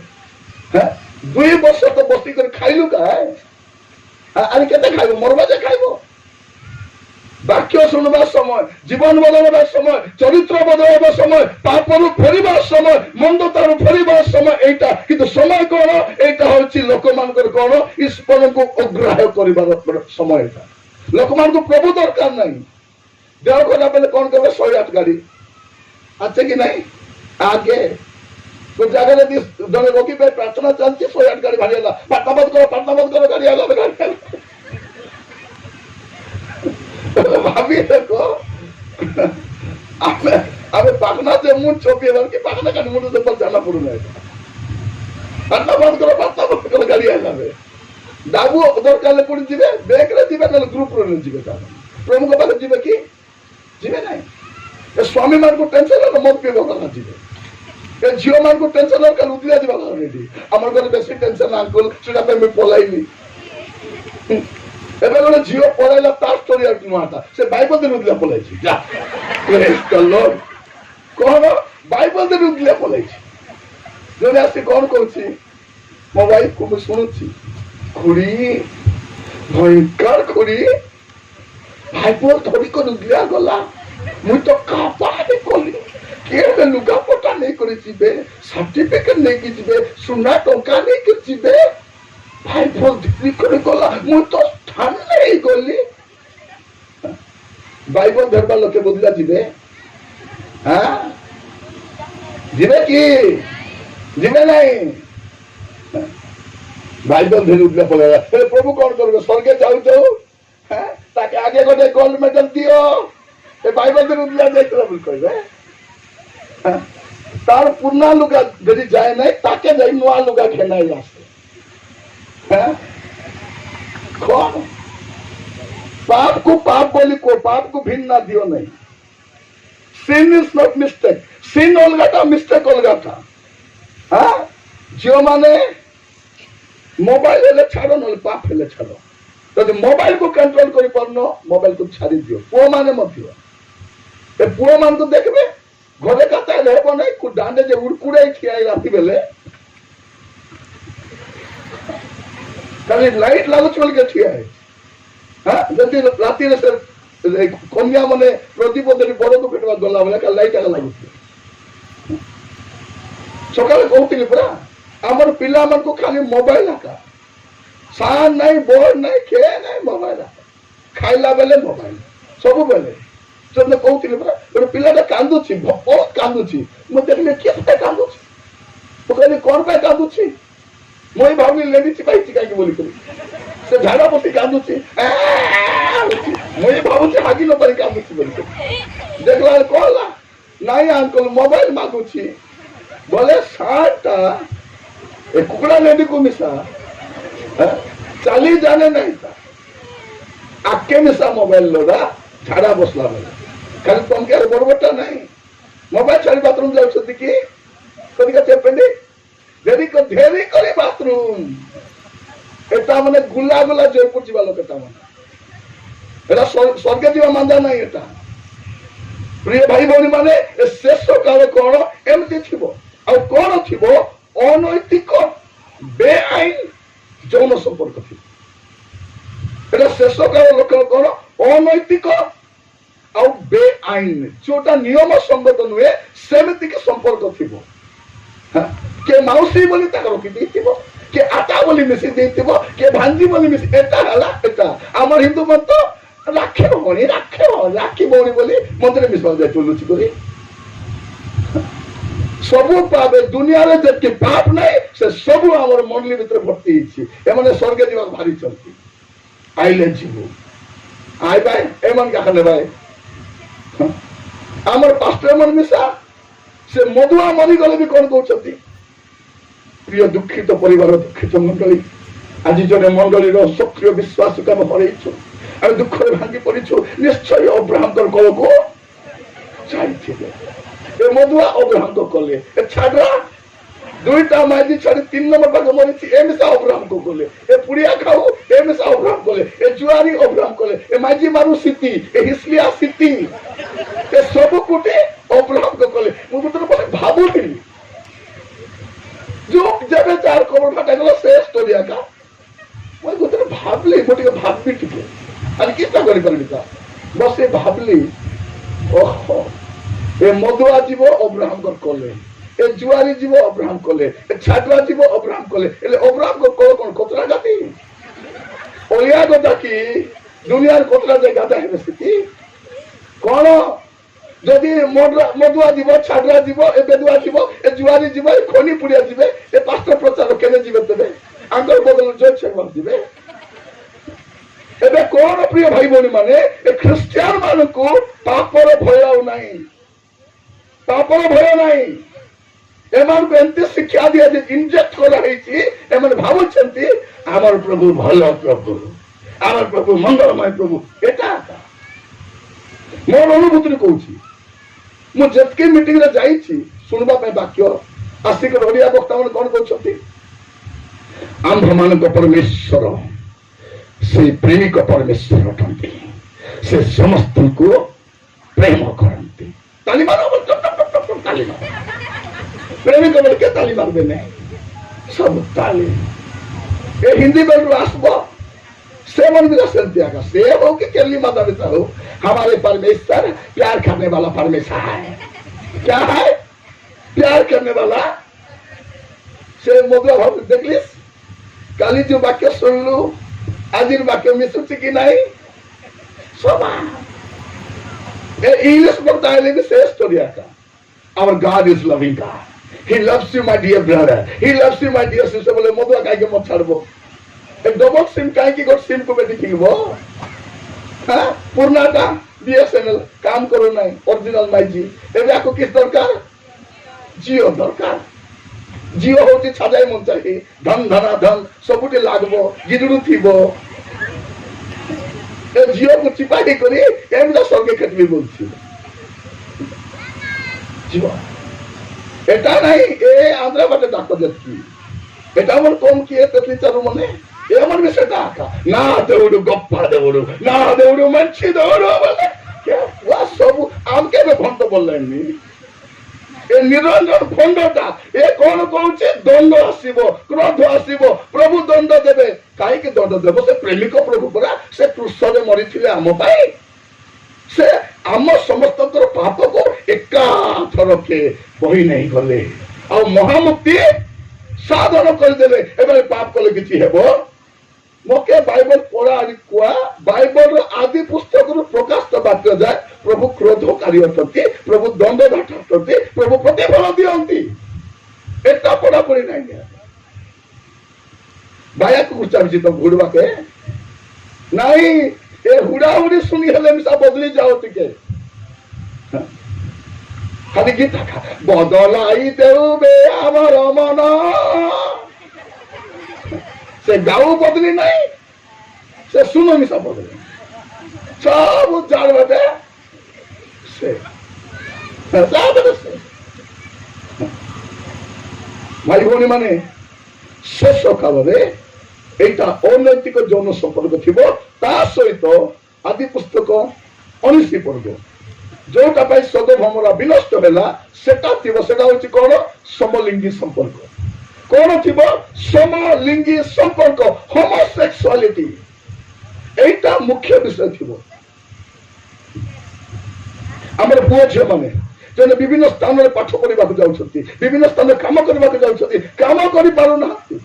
[SPEAKER 1] हैं 2 वर्ष तो बस्ती कर खाइलु का अरे केते खाइबो मरबा जे खाइबो वाक्य सुनवा समय जीवन बदलवा समय चरित्र बदलवा समय पापरु फेरिबा समय मंदतारु फेरिबा समय एटा किंतु समय कोन एटा होछि लोक मानकर कोन ईश्वर को अग्राह्य करिबार समय एटा लोक मान को प्रभु दरकार नहीं देव कोना बेले कोन करबे 108 गाड़ी अच्छे कि नहीं आगे तो जगह रे जने रोकी पे प्रार्थना चलती 108 गाड़ी भाड़ियाला पाटना मत करो गाड़ी आला गाड़ी भाभी देखो आमे पाखना से मुंह छोपी है कि पाखना का मुंह से पर जाना पड़ू नहीं पाटना बंद करो गाड़ी आला बे दाबू उधर काले पड़ी जीवे बैक रे जीवे न ग्रुप रे जीवे का प्रभु को बात जीवे की जीवे नहीं ए स्वामी मान को टेंशन न मत पेबो करना जीवे ए जियो मान को टेंशन न कल उदिया जीवा कर रेडी हमर घर बेसी टेंशन अंकल सेटा पे मैं पलाइली एबे गोटे झियो पलाइला तार स्टोरी आउट नुआटा से बाइबल दे रुदला पलाइछि जा प्रेज द लॉर्ड कोन बाइबल दे रुदला पलाइछि जोने आसी कोन कहछि मो वाइफ को सुनुछि खुड़ी भयंकर खुड़ी बाइबल थोड़ी को रुदला गला मु तो कापा दे कोली के लुगा पटा नहीं करि जिबे सर्टिफिकेट नहीं कि जिबे सुना टंका नहीं कि जिबे बाइबल धीरे करे गला मु तो ठान नहीं गली बाइबल धरबा लोके बदला जिबे हां जिबे की जिबे नहीं बाइबल धरे उठले पड़ेगा अरे प्रभु कौन करबे स्वर्गे जाऊ जाऊ हैं ताके आगे गोटे गोल्ड मेडल दियो ए बाइबल धरे उठले देखला बोल कहबे तार पुरना लुगा जदी जाए नहीं ताके जाई नुआ लुगा खेनाई आसे कौन पाप को पाप बोली को पाप को भिन्न ना दियो नहीं sin is not mistake sin अलगा था मिस्टेक अलगा था हाँ जियो माने मोबाइल हेले छाड़ो न पाप हेले छाड़ो तो मोबाइल को कंट्रोल करि परनो मोबाइल को छाड़ी दियो पुओ माने मत दियो ए पुओ मान तो देखबे घरे काता रहबो नहीं कु डांडे जे उड़कुड़े खियाई राती बेले खाली लाइट लागुच बोल के ठिया है हां जल्दी राती रे से कन्या माने प्रदीप देरी बड़ को पेटवा गला बोले का लाइट आला लागुच सकाळे कहउतिली परा हमर पिला मन को खाली मोबाइल आका सान नहीं बोल नहीं खे नहीं मोबाइल खाइला बेले मोबाइल सब बेले जब कहउतिली परा और पिलाटा कांदुची बहुत कांदुची म देखले केते कांदुची तो कहले कोन पे कांदुची मोई भावनी लेडी चिपाई चिकाई के बोली करी से झाड़ा पति कांदुची मोई भावुची हागी न परी कांदुची बोली करी देखला कोला ନାଇଁ ଅଙ୍କଲ ମୋବାଇଲ ମାଗୁଛି ବୋଲେ ସାରଟା ଏ କୁକୁଡ଼ା ନେଡ଼ିକୁ ମିଶା ଚାଲି ଜାନେ ନାହିଁ ତା ଆକେ ମିଶା ମୋବାଇଲ ଲୋଡ଼ା ଝାଡ଼ା ବସିଲା ବେଲେ ଖାଲି ଟଙ୍କିଆରେ ବଡ଼ବଡ଼ଟା ନାହିଁ ମୋବାଇଲ ଛାଡ଼ି ବାଥରୁମ ଯାଉଛନ୍ତି କି କଦିକା చెప్పండి ଧେରି କରି ବାଥରୁମ ଏଟା ମାନେ ଗୁଲା ଗୁଲା ଜୟପୁର ଯିବା ଲୋକ ଏଟା ମାନେ ଏଟା ସ୍ୱର୍ଗ ଯିବା ମାନ୍ଦା ନାହିଁ ଏଟା ପ୍ରିୟ ଭାଇ ଭଉଣୀ ମାନେ ଶେଷ କାଳ କଣ ଏମିତି ଥିବ ଆଉ କଣ ଥିବ ଅନୈତିକ ବେଆଇନ ଯୌନ ସମ୍ପର୍କ ଥିବ এটা শেষ কাল লক্ষণ কোন অনৈতিক ଆଉ ବେଆଇନ ଯୋଉଟା ନିୟମ ସଙ୍ଗତ ନୁହେଁ ସେମିତିକି ସମ୍ପର୍କ ଥିବ କିଏ ମାଉସୀ ବୋଲି ତାକୁ ରଖିଦେଇଥିବ କିଏ ଆଟା ବୋଲି ମିଶି ଦେଇଥିବ କିଏ ଭାଞ୍ଜି ବୋଲି ମିଶି ଏଟା ହେଲା ଏଟା ଆମର ହିନ୍ଦୁ ମତ ରାକ୍ଷୀ ଭଉଣୀ ବୋଲି ମନ୍ଦିରରେ ମିଶିବାକୁ ଯାଇଥିବ ଲୁଚି କରି ସବୁ ପାପ ଦୁନିଆରେ ଯେତିକି ପାପ ନାହିଁ ସେ ସବୁ ଆମର ମଣ୍ଡଳୀ ଭିତରେ ଭର୍ତ୍ତି ହେଇଛି ଏମାନେ ସ୍ୱର୍ଗ ଯିବାକୁ ବାହାରିଛନ୍ତି ଆଇଲେ ଯିବୁ ଆଇ ଭାଇ ଏମାନେ କାହାଲେ ଭାଇ ଆମର ପାଷ୍ଟର ମାନେ ମିଶା ସେ ମଧୁଆ ମରିଗଲେ ବି କଣ କହୁଛନ୍ତି ପ୍ରିୟ ଦୁଃଖିତ ପରିବାର ଦୁଃଖିତ ମଣ୍ଡଳୀ ଆଜି ଜଣେ ମଣ୍ଡଳୀର ସକ୍ରିୟ ବିଶ୍ୱାସକୁ ଆମେ ହରେଇଛୁ ଆମେ ଦୁଃଖରେ ଭାଙ୍ଗି ପଡିଛୁ ନିଶ୍ଚୟ ଅବ୍ରାହମଙ୍କର କଳକୁ ଯାଇଥିବେ ଏ ମଧୁଆ ଅବ୍ରାହମ କଲେ ଏ ଛାଡ ଦୁଇଟା ମାଝି ଛାଡି 3 ନମ୍ବର ପାଖ ମରିଛି ଏ ମିଶା ଅବ୍ରାହମ କଲେ ଏ ପୁଡ଼ିଆ ଖାଉ ଏ ମିଶା ଅବ୍ରାହମ କଲେ ଏ ଜୁଆରୀ ଅବ୍ରାହମ କଲେ ଏ ମାଝି ମାରୁ ସିତି ଏ ହିସଲିଆ ସିତି ଏ ସବୁ କୋଟେ ଅବ୍ରାହମ କଲେ ମୁଁ ଗୋଟେ ଭାବୁଥିଲି जो जब चार करोड़ फटा गला से स्टोरी आका मैं गोटे भाबली गोटे भाबी टिके आणि किता करि परबी ता बस ए भाबली ओहो ए मधुआ जीव अब्राहम कर कोले ए जुआरी जीव अब्राहम कोले ए छाटवा जीव अब्राहम कोले एले अब्राहम को कोन कोन कोतरा गाती ओलिया गोदा की दुनिया कोतरा जे गादा है स्थिति कोन যদি মধুয়া দিব ছাড়া দিব এ বেদুয়া দিব এ জুয়ারি দিব এ খনি পুড়িয়া দিবে এ পাঁচটা প্রচার কেনে দিবে তেবে আঙ্গল বদল জয় ছেড়বার দিবে এবে কোন প্রিয় ভাই ভଉଣୀ মানে এ খ্রিস্টিয়ান মানুষକୁ ପାପର ଭୟ ଆଉ ନାହିଁ ପାପର ଭୟ ନାହିଁ ଏମାନଙ୍କୁ ଏମିତି ଶିକ୍ଷା ଦିଆଯାଏ ଇଞ୍ଜେକ୍ଟ କରାହେଇଛି ଏମାନେ ଭାବୁଛନ୍ତି ଆମର ପ୍ରଭୁ ଭଲ ପ୍ରଭୁ ଆମର ପ୍ରଭୁ ମଙ୍ଗଳମୟ ପ୍ରଭୁ ଏଟା ମୋର ଅନୁଭୂତିରେ କହୁଛି ମୁଁ ଯେତିକି ମିଟିଂ ରେ ଯାଇଛି ଶୁଣିବା ପାଇଁ ବାକ୍ୟ ଆସିକି ଓଡ଼ିଆ ବକ୍ତା ମାନେ କଣ କହୁଛନ୍ତି ଆମ୍ଭ ମାନଙ୍କ ପରମେଶ୍ୱର ସେ ପ୍ରେମିକ ପରମେଶ୍ୱର ଅଟନ୍ତି ସେ ସମସ୍ତଙ୍କୁ ପ୍ରେମ କରନ୍ତି ତାଲି ମାର ତାଲି ମାର ପ୍ରେମିକ ବୋଲେ କେ ତାଲି ମାରବେ ନାହିଁ ସବୁ ତାଲି ଏ ହିନ୍ଦୀ ବେଳରୁ ଆସିବ से मन भी सेंती आगा से हो कि केली माता पिता हो हमारे परमेश्वर प्यार करने वाला परमेश्वर है क्या है प्यार करने वाला से मधुआ भाव देख लिस काली जो वाक्य सुन लू आज वाक्य मिसुची की नहीं समा ए इंग्लिश बोलता है लेकिन से स्टोरी आता our God is loving God he loves you my dear brother he loves you my dear sister बोले मधुआ काहे के मत छाड़बो डबल सिम कहीं गोट सिम को बेटी किनबो हाँ पुरनाटा बीएसएनएल काम करो नहीं ओरिजिनल माई जी एबे आपको किस दरकार जियो दरकार जियो होती छाजाई मन चाहिए धन धना धन सबुटे लागबो गिडुडु थिबो ए जियो को चिपाई करी एमदा सरके खटबी बोलছি जियो एटा नहीं ए आंध्र बाटे डाक्टर देखी एटा मन कम किए तेतली चारु मने एमन में से डाका ना देउडु गप्पा देउडु ना देउडु मंची देउडु बोले क्या वा सब आम के में भंत बोललेनी ए निरंजन खंडटा ए कोन कहउचे दंड आसीबो क्रोध आसीबो प्रभु दंड देबे काई के दंड देबो से प्रेमिक प्रभु परा से क्रूसरे मरिथिले आम पाई से आम समस्तकर पाप को एका थरके बही नहीं गले आ महामुक्ति साधन कर देले एबे पाप कले किछि हेबो मोके बाइबल पढ़ा कुआ बाइबल आदि पुस्तक प्रकाश वाक्य जाए प्रभु क्रोधकारी अटंती प्रभु दंड अटंती प्रभु प्रतिफल दियंती एटा पढ़ा पड़ी नहीं बाया को गुचाबी तो घुड़वा के नहीं ए हुड़ा हुड़ी सुनी हेले मिसा बदली जाओ टिके ଖାଲି ଗୀତ ବଦଳାଇ ଦେବେ ଆମର ମନ, ସେ ଗାଉ ବଦଳି ନାହିଁ, ସେ ଶୁଣ ମିଶା ବଦଳି ସବୁ ଜାଣବେ ସେ ଭାଇ ଭଉଣୀ ମାନେ, ଶେଷ କାଳରେ এইটা ଅନୈତିକ ଯୌନ ସମ୍ପର୍କ ଥିବ, ତା ସହିତ ଆଦି ପୁସ୍ତକ 19 ପର୍ବ ଯୋଉଟା ପାଇଁ ସୋଦୋମ ବିନଷ୍ଟ ହେଲା ସେଟା ଥିବ। ସେଟା ହଉଛି କଣ? ସମଲିଙ୍ଗୀ ସମ୍ପର୍କ। କଣ ଥିବ? ସମଲିଙ୍ଗୀ ସମ୍ପର୍କ, ହୋମୋସେକ୍ସୁଆଲିଟି। এইটা ମୁଖ୍ୟ ବିଷୟ ଥିବ। ଆମର ପୁଅ ଝିଅ ମାନେ ଯେନେ ବିଭିନ୍ନ ସ୍ଥାନରେ ପାଠ ପଢିବାକୁ ଯାଉଛନ୍ତି, ବିଭିନ୍ନ ସ୍ଥାନରେ କାମ କରିବାକୁ ଯାଉଛନ୍ତି, କାମ କରିପାରୁନାହାନ୍ତି।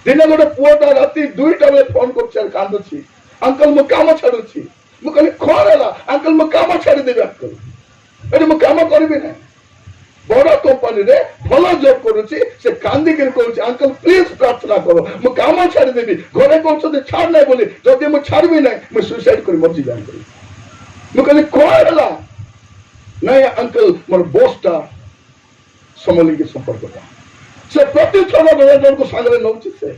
[SPEAKER 1] ଦିନେ ଗୋଟେ ପୁଅଟା ରାତି 2ଟା ବେଳେ ଫୋନ କରୁଛି, କାନ୍ଦୁଛି, ଅଙ୍କଲ ମୁଁ କାମ ଛାଡୁଛି। ମୁଁ କହିଲି କଣ ହେଲା? ଅଙ୍କଲ ମୁଁ କାମ ଛାଡିଦେବି ଅଙ୍କଲ, ଏଠି ମୁଁ କାମ କରିବି ନାହିଁ। ବଡ କମ୍ପାନୀରେ ଭଲ ଜବ୍ କରୁଛି, ସେ କାନ୍ଦିକି କହୁଛି ଅଙ୍କଲ ପ୍ଲିଜ ପ୍ରାର୍ଥନା କର, ମୁଁ କାମ ଛାଡିଦେବି। ଘରେ କହୁଛନ୍ତି ଛାଡ ନାହିଁ ବୋଲି, ଯଦି ମୁଁ ଛାଡିବି ନାହିଁ ମୁଁ ସୁଇସାଇଡ କରି ମରିଯିବି ଅଙ୍କଲ। ମୁଁ କହିଲି କଣ ହେଲା? ନାଇଁ ଅଙ୍କଲ ମୋର ବସ୍ ଟା ସମଲିଙ୍ଗୀ ସମ୍ପର୍କଟା, ସେ ପ୍ରତିଥର ଜଣକୁ ସାଙ୍ଗରେ ନଉଛି, ସେ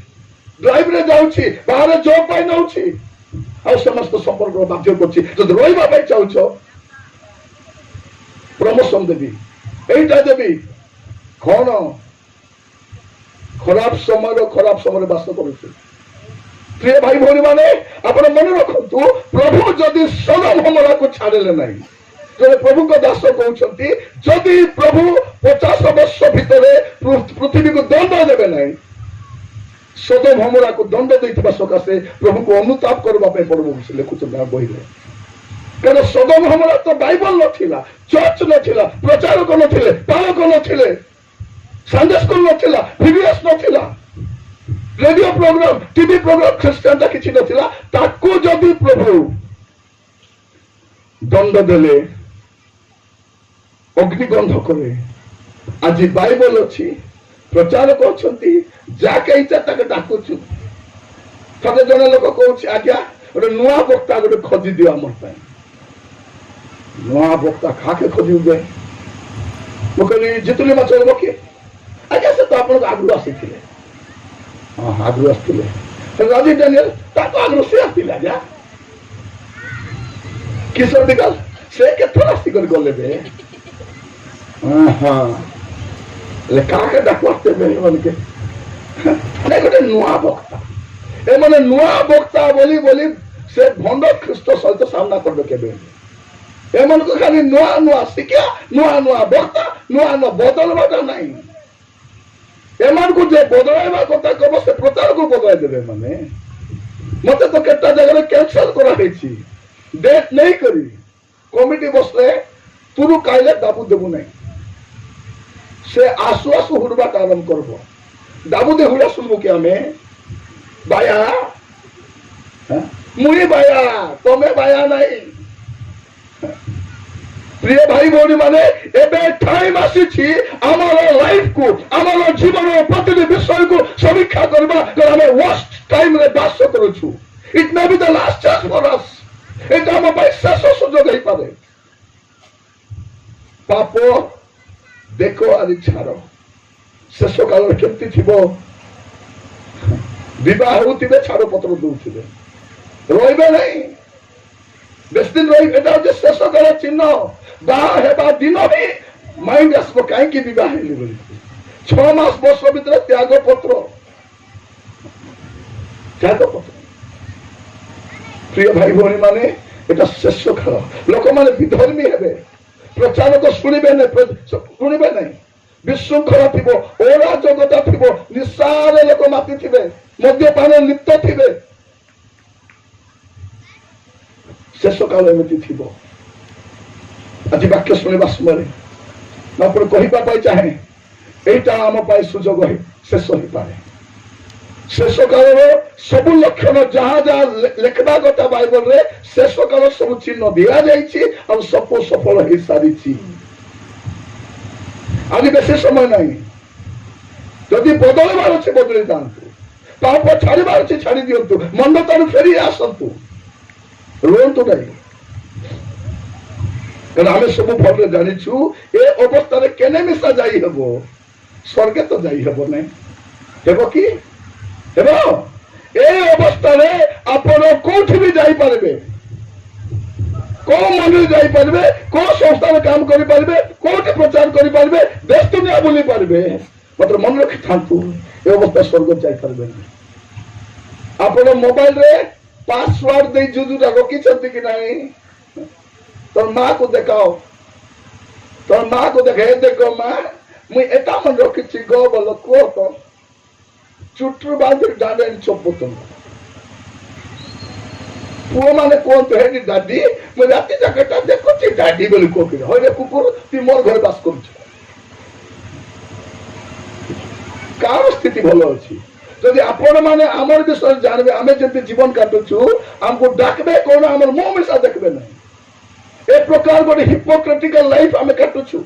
[SPEAKER 1] ଡ୍ରାଇଭରେ ଯାଉଛି, ବାହାରେ ଜବ୍ ପାଇଁ ନଉଛି, ଆଉ ସମସ୍ତ ସମ୍ପର୍କ ବାଧ୍ୟ କରୁଛି। ଯଦି ରହିବା ପାଇଁ ଚାହୁଁଛ ପ୍ରମୋସନ ଦେବି, এইটা ଦେବି। କଣ ଖରାପ ସମୟରେ ବାସ କରୁଛୁ। ପ୍ରିୟ ଭାଇ ଭଉଣୀ ମାନେ, ଆପଣ ମନେ ରଖନ୍ତୁ, ପ୍ରଭୁ ଯଦି ସୋଦୋମ ଗମୋରାକୁ ଛାଡ଼ିଲେ ନାହିଁ, ଜଣେ ପ୍ରଭୁଙ୍କ ଦାସ କହୁଛନ୍ତି ଯଦି ପ୍ରଭୁ 50 ବର୍ଷ ଭିତରେ ପୃଥିବୀକୁ ଦଣ୍ଡ ଦେବେ ନାହିଁ, ସୋଦୋମ ଗମୋରାକୁ ଦଣ୍ଡ ଦେଇଥିବା ସକାଶେ ପ୍ରଭୁଙ୍କୁ ଅନୁତାପ କରିବା ପାଇଁ ପଡିବ ସେ ଲେଖୁଛନ୍ତି ବହିରେ। କାରଣ ସୋଦୋମ ଗମୋରା ତ ବାଇବଲ ନଥିଲା, ଚର୍ଚ୍ଚ ନଥିଲା, ପ୍ରଚାରକ ନଥିଲେ, ପାଳକ ନଥିଲେ, ସନ୍ଡେ ସ୍କୁଲ ନଥିଲା, ଭିଭିଏସ୍ ନଥିଲା, ରେଡିଓ ପ୍ରୋଗ୍ରାମ, ଟିଭି ପ୍ରୋଗ୍ରାମ ଖ୍ରୀଷ୍ଟିଆନଟା କିଛି ନଥିଲା। ତାକୁ ଯଦି ପ୍ରଭୁ ଦଣ୍ଡ ଦେଲେ, ଅଗ୍ନିଗନ୍ଧ କଲେ, ଆଜି ବାଇବଲ ଅଛି, ପ୍ରଚାରକ ଅଛନ୍ତି, ଯାକେ ଇଚ୍ଛା ତାକେ ଡାକୁଛୁ। ଥରେ ଜଣେ ଲୋକ କହୁଛି ଆଜ୍ଞା ଗୋଟେ ନୂଆ ବକ୍ତା ଗୋଟେ ଖୋଜି ଦିଅ ଆମ ପାଇଁ। ନୂଆ ବକ୍ତା କାକେ ଖୋଜିବେ? ମୁଁ କହିଲି ଜିତୁଲି ମାଛ କିଏ? ଆଜ୍ଞା ସେ ତ ଆପଣଙ୍କ ଆଗରୁ ଆସିଥିଲେ। ହଁ ଆଗରୁ ଆସିଥିଲେ। ରାଜୀବ ଡାନିଏଲ ତାଙ୍କ ଆଗରୁ ସେ ଆସିଥିଲେ ଆଜ୍ଞା। କିଶୋର ଦିଗାଲ ସେ କେଥର ଆସିକରି ଗଲେ ବେ? ହଁ କାକେ ଡାକୁ ଆସିତେ ଏମାନକେ? ନାଇଁ ଗୋଟେ ନୂଆ ବକ୍ତା, ଏମାନେ ନୂଆ ବକ୍ତା ବୋଲି ବୋଲି ସେ ଭଣ୍ଡ ଖ୍ରୀଷ୍ଟ ସହିତ ସାମ୍ନା କରିବେ କେବେ? ଏମାନଙ୍କୁ ଖାଲି ନୂଆ ନୂଆ ଶିକ୍ଷା, ନୂଆ ନୂଆ ବକ୍ତା, ନୂଆ ନୂଆ ବଦଳବାଟା ନାହିଁ। ଏମାନଙ୍କୁ ଯେ ବଦଳାଇବା କଥା କବ ସେ ପ୍ରଚାରକୁ ବଦଳାଇ ଦେବେ। ମାନେ ମତେ ତ କେତେ ଜାଗାରେ କ୍ୟାନସଲ କରାହେଇଛି, ଡେଟ୍ ନେଇକରି କମିଟି ବସଲେ ତୁରୁ କାଇଲେ ଦାବୁ ଦେବୁ ନାହିଁ। ସେ ଆସୁ ଆସୁ ହୁଡବାଟା ଆରମ୍ଭ କରବ। ଦାବୁ ଦେ ହୁଡା ଶୁଣବୁ କି ଆମେ? ବାୟା ମୁଇ ବାୟା, ତମେ ବାୟା ନାହିଁ। প্রিয় ভাই ভଉଣୀ ମାନେ, ଏବେ ଟାଇମ ଆସିଛି ଆମର ଲାଇଫକୁ, ଆମର ଜୀବନ ପ୍ରତିଟି ବିଷୟକୁ ସମୀକ୍ଷା କରିବା। ଆମେ ୱାର୍ଷ୍ଟ ଟାଇମରେ ବାସ କରୁଛୁ। ଇଟ୍ ମେ ବି ଦ ଲାଷ୍ଟ ଚାନ୍ସ ଫର ଅସ୍। এটা ଆମ ପାଇଁ ଶେଷ ସୁଯୋଗ ହେଇପାରେ। ପାପ ଦେଖ ଆଜି ଛାଡ଼, ଶେଷ କାଳରେ କେମିତି ଥିବ? ବିବାହ ହେଉଥିବେ, ଛାଡ଼ ପତ୍ର ଦଉଥିବେ, ରହିବେ ନାହିଁ ବେଶୀ ଦିନ ରହି। ଏଟା ହଉଛି ଶେଷ କାଳ ଚିହ୍ନ। ବାହା ହେବା ଦିନ ହିଁ ମାଇଣ୍ଡ ଆସିବ କାହିଁକି ବିବାହ ହେଲି ବୋଲି। 6 ମାସ ବର୍ଷ ଭିତରେ ତ୍ୟାଗ ପତ୍ର। ପ୍ରିୟ ଭାଇ ଭଉଣୀ ମାନେ, এটা ଶେଷ କାଳ। ଲୋକମାନେ ବିଧର୍ମୀ ହେବେ, ପ୍ରଚାରକ ଶୁଣିବେ ନାହିଁ, ବିଶୃଙ୍ଖଳା ଥିବ, ଅରାଜକତା ଥିବ, ନିଶାରେ ଲୋକ ମାତିଥିବେ, ମଦ୍ୟପାନ ଲିପ୍ତ ଥିବେ। ଶେଷ କାଳ ଏମିତି ଥିବ। ଆଜି ବାକ୍ୟ ଶୁଣିବା ସମୟରେ ମୁଁ ଆପଣ କହିବା ପାଇଁ ଚାହେଁ, এইটা ଆମ ପାଇଁ ସୁଯୋଗ ଶେଷ ହେଇପାରେ। ଶେଷ କାଳର ସବୁ ଲକ୍ଷଣ ଯାହା ଯାହା ଲେଖିବା କଥା ବାଇବଲରେ, ଶେଷ କାଳ ସବୁ ଚିହ୍ନ ଦିଆଯାଇଛି ଆଉ ସବୁ ସଫଳ ହେଇସାରିଛି। ଆଜି ବେଶୀ ସମୟ ନାହିଁ। ଯଦି ବଦଳିବାର ଅଛି ବଦଳି ଯାଆନ୍ତୁ, ପାପ ଛାଡ଼ିବାର ଅଛି ଛାଡ଼ି ଦିଅନ୍ତୁ, ମନ୍ଦ ତାରୁ ଫେରି ଆସନ୍ତୁ, ରୁହନ୍ତୁ ନାହିଁ। कारण आम सब भल जाचु ए अवस्था केने मिशा जाई हेबो स्वर्गे तो जाई हेबो नहीं हेबो कि हेबो ए अवस्था आपण कोठी भी जाई पारबे को मंदिर जाई पारबे को संस्था काम करि पारबे कोठी प्रचार करि पारबे देश दुनिया बुली पारबे मात्र मन रखि थांतु ए अवस्था स्वर्ग जाई पारबे आपण मोबाइल रे पासवर्ड दे जुजुटा रोकी छथि कि नहीं तो माँ को देखाओ तो माँ को देखे देखो माँ मुई एटा मन रखी गो बोलो को तो चुट्रु बांधि डांडे चोपो तुम पुओ माने कौन तो है दादी मुई राती जाकटा देखो ची दादी बोली को कि होय रे कुकुर ती मोर घर बास करू कार स्थिति भलो अछि यदि आपण माने हमर विषय जानबे आमे जति जीवन काटुछु हमको डाकबे कोन हमर मुंह मिसा देखबे नहीं ए प्रकार गोटे हिपोक्रेटिकल लाइफ आमे काटुछु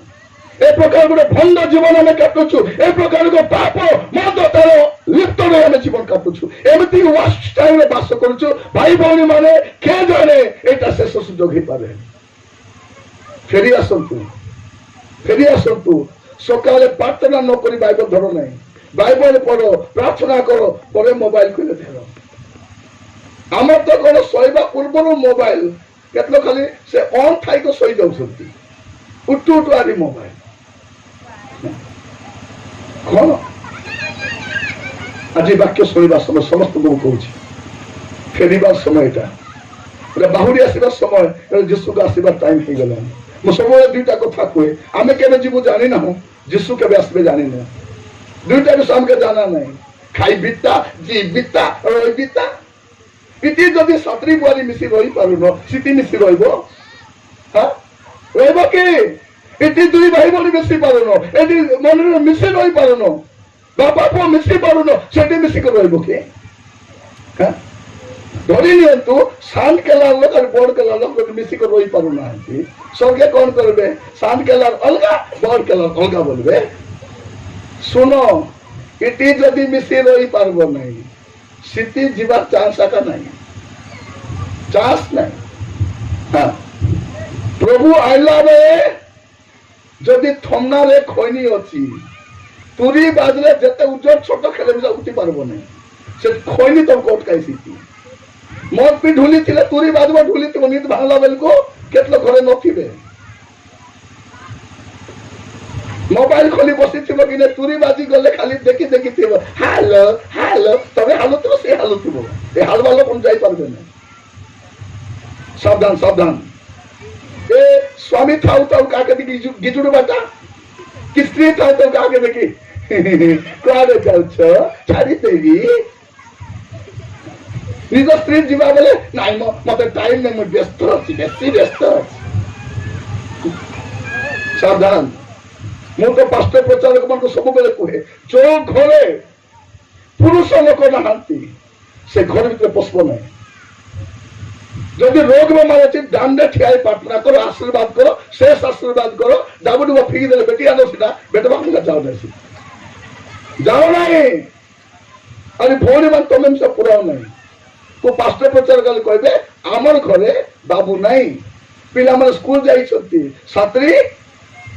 [SPEAKER 1] ए प्रकार गोटे भंड जीवन आमे काटुछु ए प्रकार को पाप मदतार लिप्त रही आमे जीवन काटुछु एमती वास्ट टाइम रे बास करूछु भाई भौणी माने के जाने एटा शेष सुजोग ही पारे फेरी आसंतु सकाले प्रार्थना न करी बाइबल धरो नहीं बाइबल पढ़ो प्रार्थना करो परे मोबाइल को धरो आमर तो कौन शोवा पूर्व मोबाइल केतलो खाली से ऑन थाई को शोई जाउछंती उठू आदि मोबाइल कौन आज वाक्य शुणा समय समस्त को कहूँ फेरबार समय यहाँ बाहुरी आसवा समय जीशु को आसवा टाइम हो गला मुझे सब दुईटा कथा कहे आम के जीवु जानी ना जीशु के आसबे जानी ना दुईटा विषय आमके जाना नहीं खाई बीता जी बीता रही बीता इति जदि सातरी बुआरी मिसी रही पारुन सीति मिसी रहिबो रहिबो कि इति दुई भाई बोली मिसी पारुन एति मन मिसी रही पारुन बापा पुओ मिसी पारुन सेठी मिसी कर रहिबो कि धरी नियंतु शांत केलार लोक और बड़ केलार लोक मिसी कर रही पारुना स्वर्गे कौन करबे शांत केलार अलगा बड़ केलार अलगा बोलबे सुनो इति जदि मिसी रही पारबो नहीं सीति जीवार चांस आका नहीं चांस नहीं हाँ प्रभु आइला बे जदि थमना रे खैनी अछि तुरी बाजले जते उज्जर छोट खेले बिजा उठी पारबो नहीं से खैनी तो कोट काई सीति मत भी ढुली थिले तुरी बाजवा ढुली तो नीत भांगला बेल को केतलो घरे नथिबे मोबाइल खोली बसी थी कि तुरी बाजी गले खाली देखी देखी थी हालो हालो तबे हालो तो से हालो थी ए हाल वाला कौन जाई पारबे ना सावधान सावधान ए स्वामी थाउ तो काके देखी गिजुड़ बाटा कि स्त्री थाउ तो काके देखी कुआडे जाउछ छाड़ी देवी निज स्त्री जीवा बोले नाइ मते टाइम नै म व्यस्त अछि बेसी व्यस्त अछि सावधान मु तो पास्टर प्रचारक मन को सब बेले कहे जो घरे पुरुष लोक नहांती से घर भीतर पशब ना जदि रोग में मारे दांडे ठिया प्रार्थना करो आशीर्वाद करो शेष आशीर्वाद करो डाबुड फिंगी दे बेटी आनो सीधा बेटवा को जाओ नहीं अरे भौणी मान तुम सब पुराओ नहीं तो पास्टर प्रचार कले कहबे आमर घरे बाबू नहीं पिला माने स्कूल जाई छथि छात्री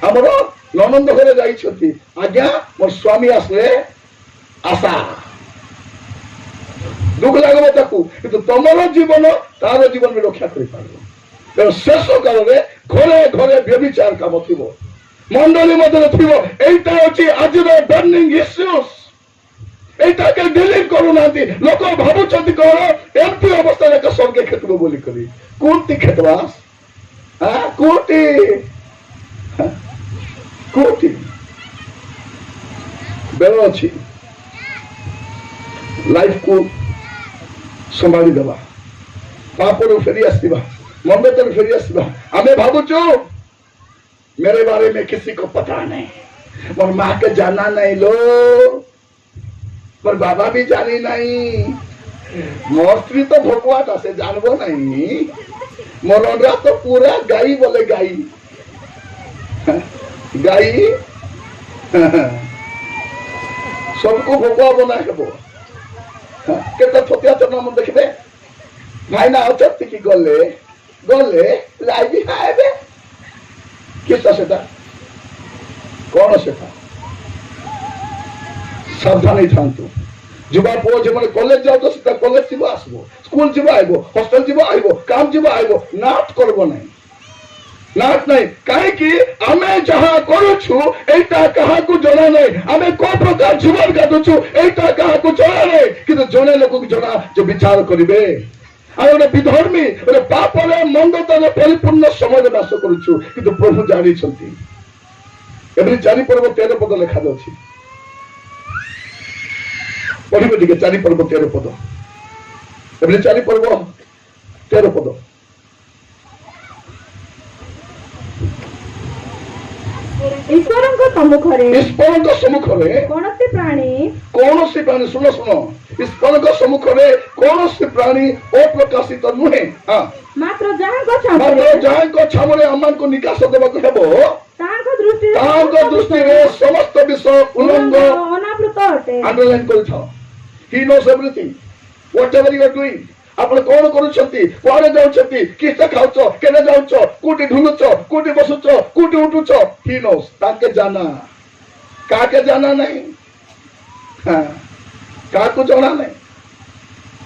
[SPEAKER 1] हमर ननंद घरे जाई आज्ञा मोर स्वामी आसले आशा दुख लगो ताकू किंतु तुमर जीवन तार जीवन में रक्षा कर पार शेष काल में घरे घरे व्यभिचार काम थी मंडली मध्य थी एटा अच्छी आज बर्निंग इश्यूज एटा के डिलीट करूना लोक भावुं कौन एमती अवस्था स्वर्गे खेतब बोली करी कोटी खेतवास कोटी कोटी बेल अच्छी लाइफ को संभाली देवा पापड़ फेरी आसवा मंदतर फेरी आसवा आमे भावुचु मेरे बारे में किसी को पता नहीं मोर माँ के जाना नहीं लो पर बाबा भी जानी नहीं मोर स्त्री तो भोकवाटा से जानबो नहीं मोर अंडा तो पूरा गाई बोले गाई गाई सबको भोकवा बना हेबो केते थतिया तो नाम देखबे भाई ना अचत की गले गले लाइबी खाएबे किसटा सेटा कौन सेटा सावधान ही थांतु जुबा पुओ जो कॉलेज जाओ तो सीधा कॉलेज जीव आसबो स्कूल जीव आइबो हॉस्टल जीव आइबो काम जीव आइबो नाट करबो नहीं नाट नहीं कहीं आमे जहाँ करुछु एटा कहा को जना नहीं आमे को प्रकार जीवन काटुछु एटा कहा को जना नहीं किंतु जने लोक को जना जो विचार करिवे आ ओने विधर्मी ओने पापरे मंदतारे परिपूर्ण समय बास करुछु किंतु प्रभु जानी छथि एबरी 4 पर्व 13 पद लिखा अछि पढ़िबे टिके 4 पर्व 13 पद एबरी 4 पर्व 13 पद
[SPEAKER 2] ईश्वरଙ୍କ ସମ୍ମୁଖରେ କୌଣସି
[SPEAKER 1] ପ୍ରାଣୀ ଶୁଣ ଈଶ୍ୱରଙ୍କ ସମ୍ମୁଖରେ କୌଣସି ପ୍ରାଣୀ ଅପ୍ରକାଶିତ ନୁହେଁ
[SPEAKER 2] ମାତ୍ର ଯାହାଙ୍କ ଛାମରେ
[SPEAKER 1] ଆମମାନଙ୍କୁ ନିକାଶ ଦେବାକୁ ହେବ
[SPEAKER 2] ତାଙ୍କ
[SPEAKER 1] ଦୃଷ୍ଟିରେ ସମସ୍ତ ବିଷୟ ଉଲ୍ଲଙ୍ଘ
[SPEAKER 2] ଅନାବୃତ ଅଟେ
[SPEAKER 1] underline କରିଥାଅ he knows everything whatever you are doing ଆପଣ କଣ କରୁଛନ୍ତି କୁଆଡେ ଯାଉଛନ୍ତି କିସ ଖାଉଛ କେନେ ଯାଉଛ କୋଉଠି ଢୁଲୁଛ କୋଉଠି ବସୁଛ କୋଉଠି ଉଠୁଛ he knows ତାକେ ଜାନା କାକେ ଜାନା ନାହିଁ କାକୁ ଜଣା ନାହିଁ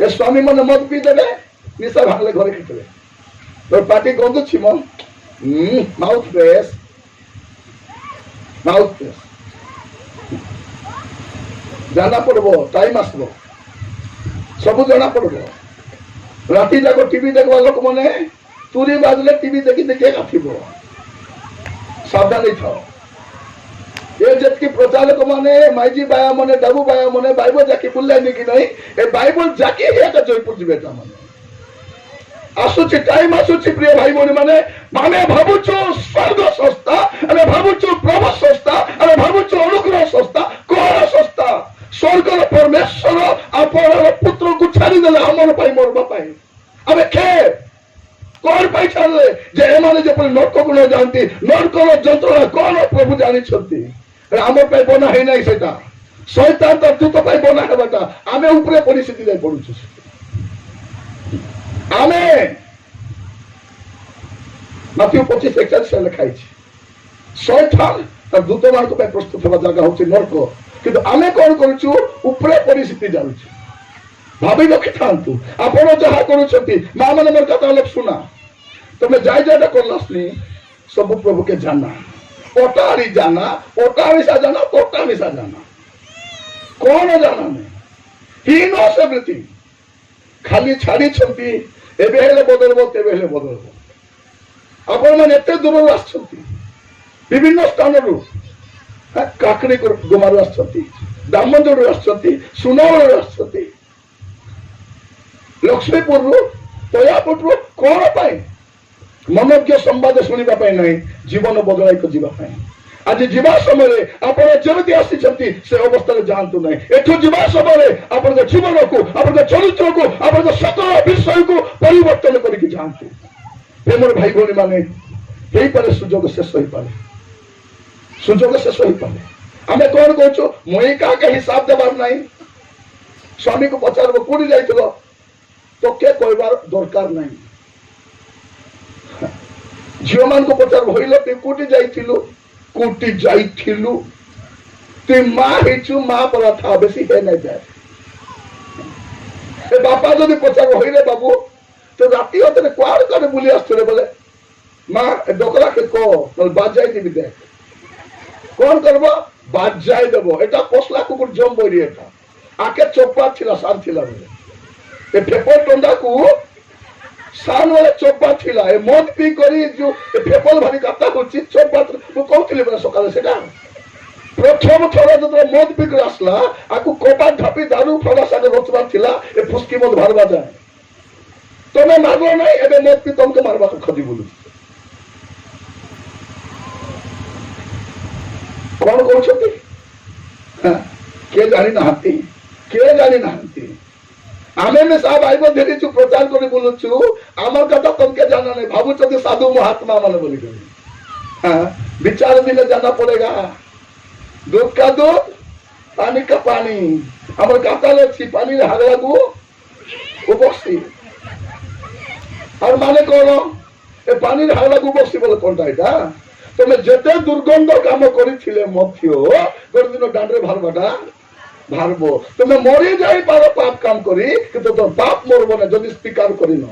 [SPEAKER 1] ଏ ସ୍ୱାମୀ ମାନେ ମଦ ପିଇ ଦେବେ ନିଶା ଭାଙ୍ଗଲେ ଘରେ ଖେଳିବେ তোর পাটি গন্ধুছি মন মাউথ ফ্রেশ জানা পড়ব টাইম আসব সবু জানা পড়ব রাতি যাক টিভি দেখবা লোক মানে তুরি বাজলে টিভি দেখি দেখে কাটিব সাবধানে থাও ये जबकि प्रचारक माने माइजी बाया माने डाबू बाया माने बाइबल जाकी बुल्ला नहीं कि नहीं ए बाइबल जाकी है का जयपुर जिबेटा माने आसुची टाइम आसुची प्रिय भाई बोनी माने माने भाबुचो स्वर्ग संस्था अरे भाबुचो प्रभु संस्था अरे भाबुचो अनुग्रह संस्था कोन संस्था स्वर्ग परमेश्वर आपण पुत्र को छाड़ी देले हमर पाई मोर पाई अबे खे कोन पाई छाड़ले जे एमाने जे पर नरक को न जानती नरक रो जंत्रणा कोन प्रभु जानि छथि आम बना है ना सेटा शैतान तो दूत बना है आमे ऊपर परिस्थिति जाए पड़ुछु आमे मत्ती 25:41 लिखाई शैतान तो दूत मान को प्रस्तुत होगा जगह होची नरक किंतु आमे कौन करूछु ऊपर परिस्थिति जाउछु भाभी रखि थांतु आपण जहा करूछथि मां माने मोर कथा लोक सुना तमे जाय जायटा करलासनी सब प्रभु के जाना ओटारी जाना ओटा मिसा जाना तोटा मिसा जाना कौन जाना नहीं ही नोस एवरीथिंग खाली छाड़ी छंती एबे हेले बदलबो तेबे हेले बदलबो आपण माने एते दूर आछंती विभिन्न स्थान रु काकड़ी को गुमार आछंती दामनजोड़ आछंती सुनावड़ आछंती लक्ष्मीपुर रु तयापुर रु कोन पाई मनोज्ञ संवाद शुणा नहीं जीवन बदलाई को जीवाई आज जीवा समय आप जमी आसी से अवस्था जातु ना एठू जीवा समय आप जीवन को आप चरित्र को आप सकल विषय को परिवर्तन करके जातु प्रेम भाई भौणी माने पारे सुजोग शेष हो पारे सुजोग शेष हो पारे आम कौन कहूँ मुई क्या हिसाब देवार ना स्वामी को पचार कौटी जा तो क्या कहबार दरकार नहीं झील मान को पचार भइल तु कोटी जाइथिलु कोटी जाइथिलु तु मां हेचु मां परा था बेसी हे नै जाय ए बापा जदि पचार भइले बाबू तो राती होते क्वाड करे बुली आस्तरे बोले मां डोकरा के को नल बाजाई दिबि दे कोन करबो बाजाई देबो एटा पोसला कुकुर जम बोरी एटा आके चोपा थिला सार थिला बोले ए फेपर टंडा को सान वाले चोपा थिला ए मद पी करी जो फेपल भारी काटा होची चोपा तो कहउथिले बरा सकाले सेटा प्रथम थोड़ा जो मद पी कर आसला आकु कोपा ढापी दारू फला सागे रोचबा थिला ए फुसकी मद भारबा जाय तमे मारलो नै एबे मद पी तमके मारबा को खदी बोलु कोन कहउछती के जानी नाहंती आमे में साहब आइबो देरी छु प्रचार करी बोलु छु आमर कथा तुमके जाना नहीं भाबु छथि साधु महात्मा माने बोली करी विचार दिले जाना पड़ेगा दूध का दूध पानी का पानी हमर कथा ले छी पानी रे हागला को उपस्थित और माने कोनो ए पानी रे हागला को उपस्थित बोले कोनटा एटा তুমি যেতে দুর্গন্ধ কাম করিছিলে মধ্য গোটে দিন দাঁড়ে ভারবাটা ভারব তুমি মরি যাই পার পাপ কাম করি কিন্তু তোর পাপ মরব না যদি স্বীকার করিন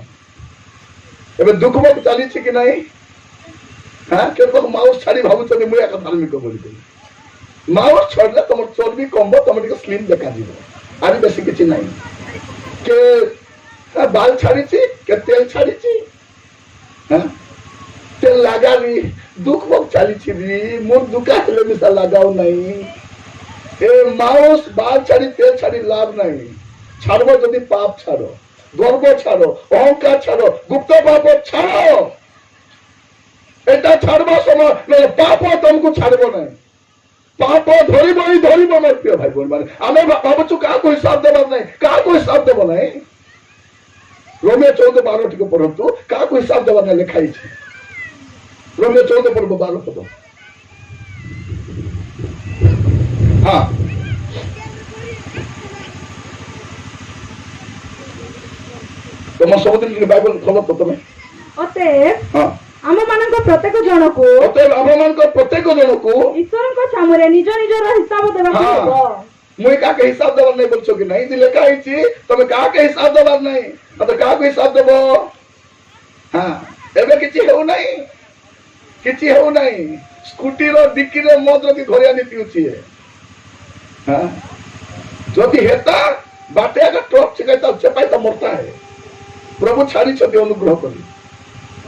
[SPEAKER 1] এবে দুঃখ মুখ চালিছি কি নাই হ্যাঁ কেন মাউস ছাড়ি ভাবুଛନ୍ତି ମୁଁ একা ধার্মিক বলি মাউস ছড়লে তোমার চর্বি কমব তোমার টিকে স্লিম দেখা যাব আর বেশি কিছু নাই কে বাল ছাড়িছি কে তেল ছাড়িছি হ্যাঁ তেল লাগালি দুঃখ মুখ চালিছি রি মোর দুঃখা হেলে মিশা লাগাও নাই এ মাউস বাল ছাড়ি তেল ছাড়ি লাভ নাই ছাড়ব যদি পাপ ছাড়ো গর্ব ছাড়ো অহংকার ছাড়ো গুপ্ত পাপ ছাড়ো এটা ছাড়বা সময় নয় পাপ তোমাকে ছাড়ব না পাপ ধরিব হি ধরিব আমার প্রিয় ভাই বোন মানে আমি ভাবুଛୁ কাহাକୁ হিসাব দেবার নাই কাহাକୁ হিসাব দেব নাই ରୋମିଓ 14:12 ଟିକେ ପଢନ୍ତୁ କାହାକୁ ହିସାବ ଦେବା ନାହିଁ ଲେଖା ହେଇଛି ରୋମିଓ 14:12 ପଦ ହଁ ତମ ସବୁଦିନ ଟିକେ ବାଇବଲ ଖୋଲ ତ ତମେ
[SPEAKER 2] ଅତଏବ
[SPEAKER 1] ହଁ
[SPEAKER 2] ଆମମାନଙ୍କ ପ୍ରତ୍ୟେକ ଜଣକୁ ଈଶ୍ୱରଙ୍କ ସାମୁରେ ନିଜ ନିଜର ହିସାବ ଦେବାକୁ ହେବ
[SPEAKER 1] ମୁଇଁ କାହାକେ ହିସାବ ଦେବାର ନାହିଁ ବୋଲଛ କି ନାହିଁ ଲେଖା ହେଇଛି ତମେ କାହାକେ ହିସାବ ଦେବାର ନାହିଁ କାହାକୁ ହିସାବ ଦେବ ହଁ ଏବେ କିଛି ହେଉନାହିଁ ସ୍କୁଟିର ଡିକିରେ ମଦ ରଖି ଘରେ ଆଣି ପିଉଛି ଯଦି ହେତା ବାଟେ ଆଗ ଟ୍ରକ୍ ଚେପାଇ ତ ମରତା ହେ ପ୍ରଭୁ ଛାଡ଼ିଛନ୍ତି ଅନୁଗ୍ରହ କରି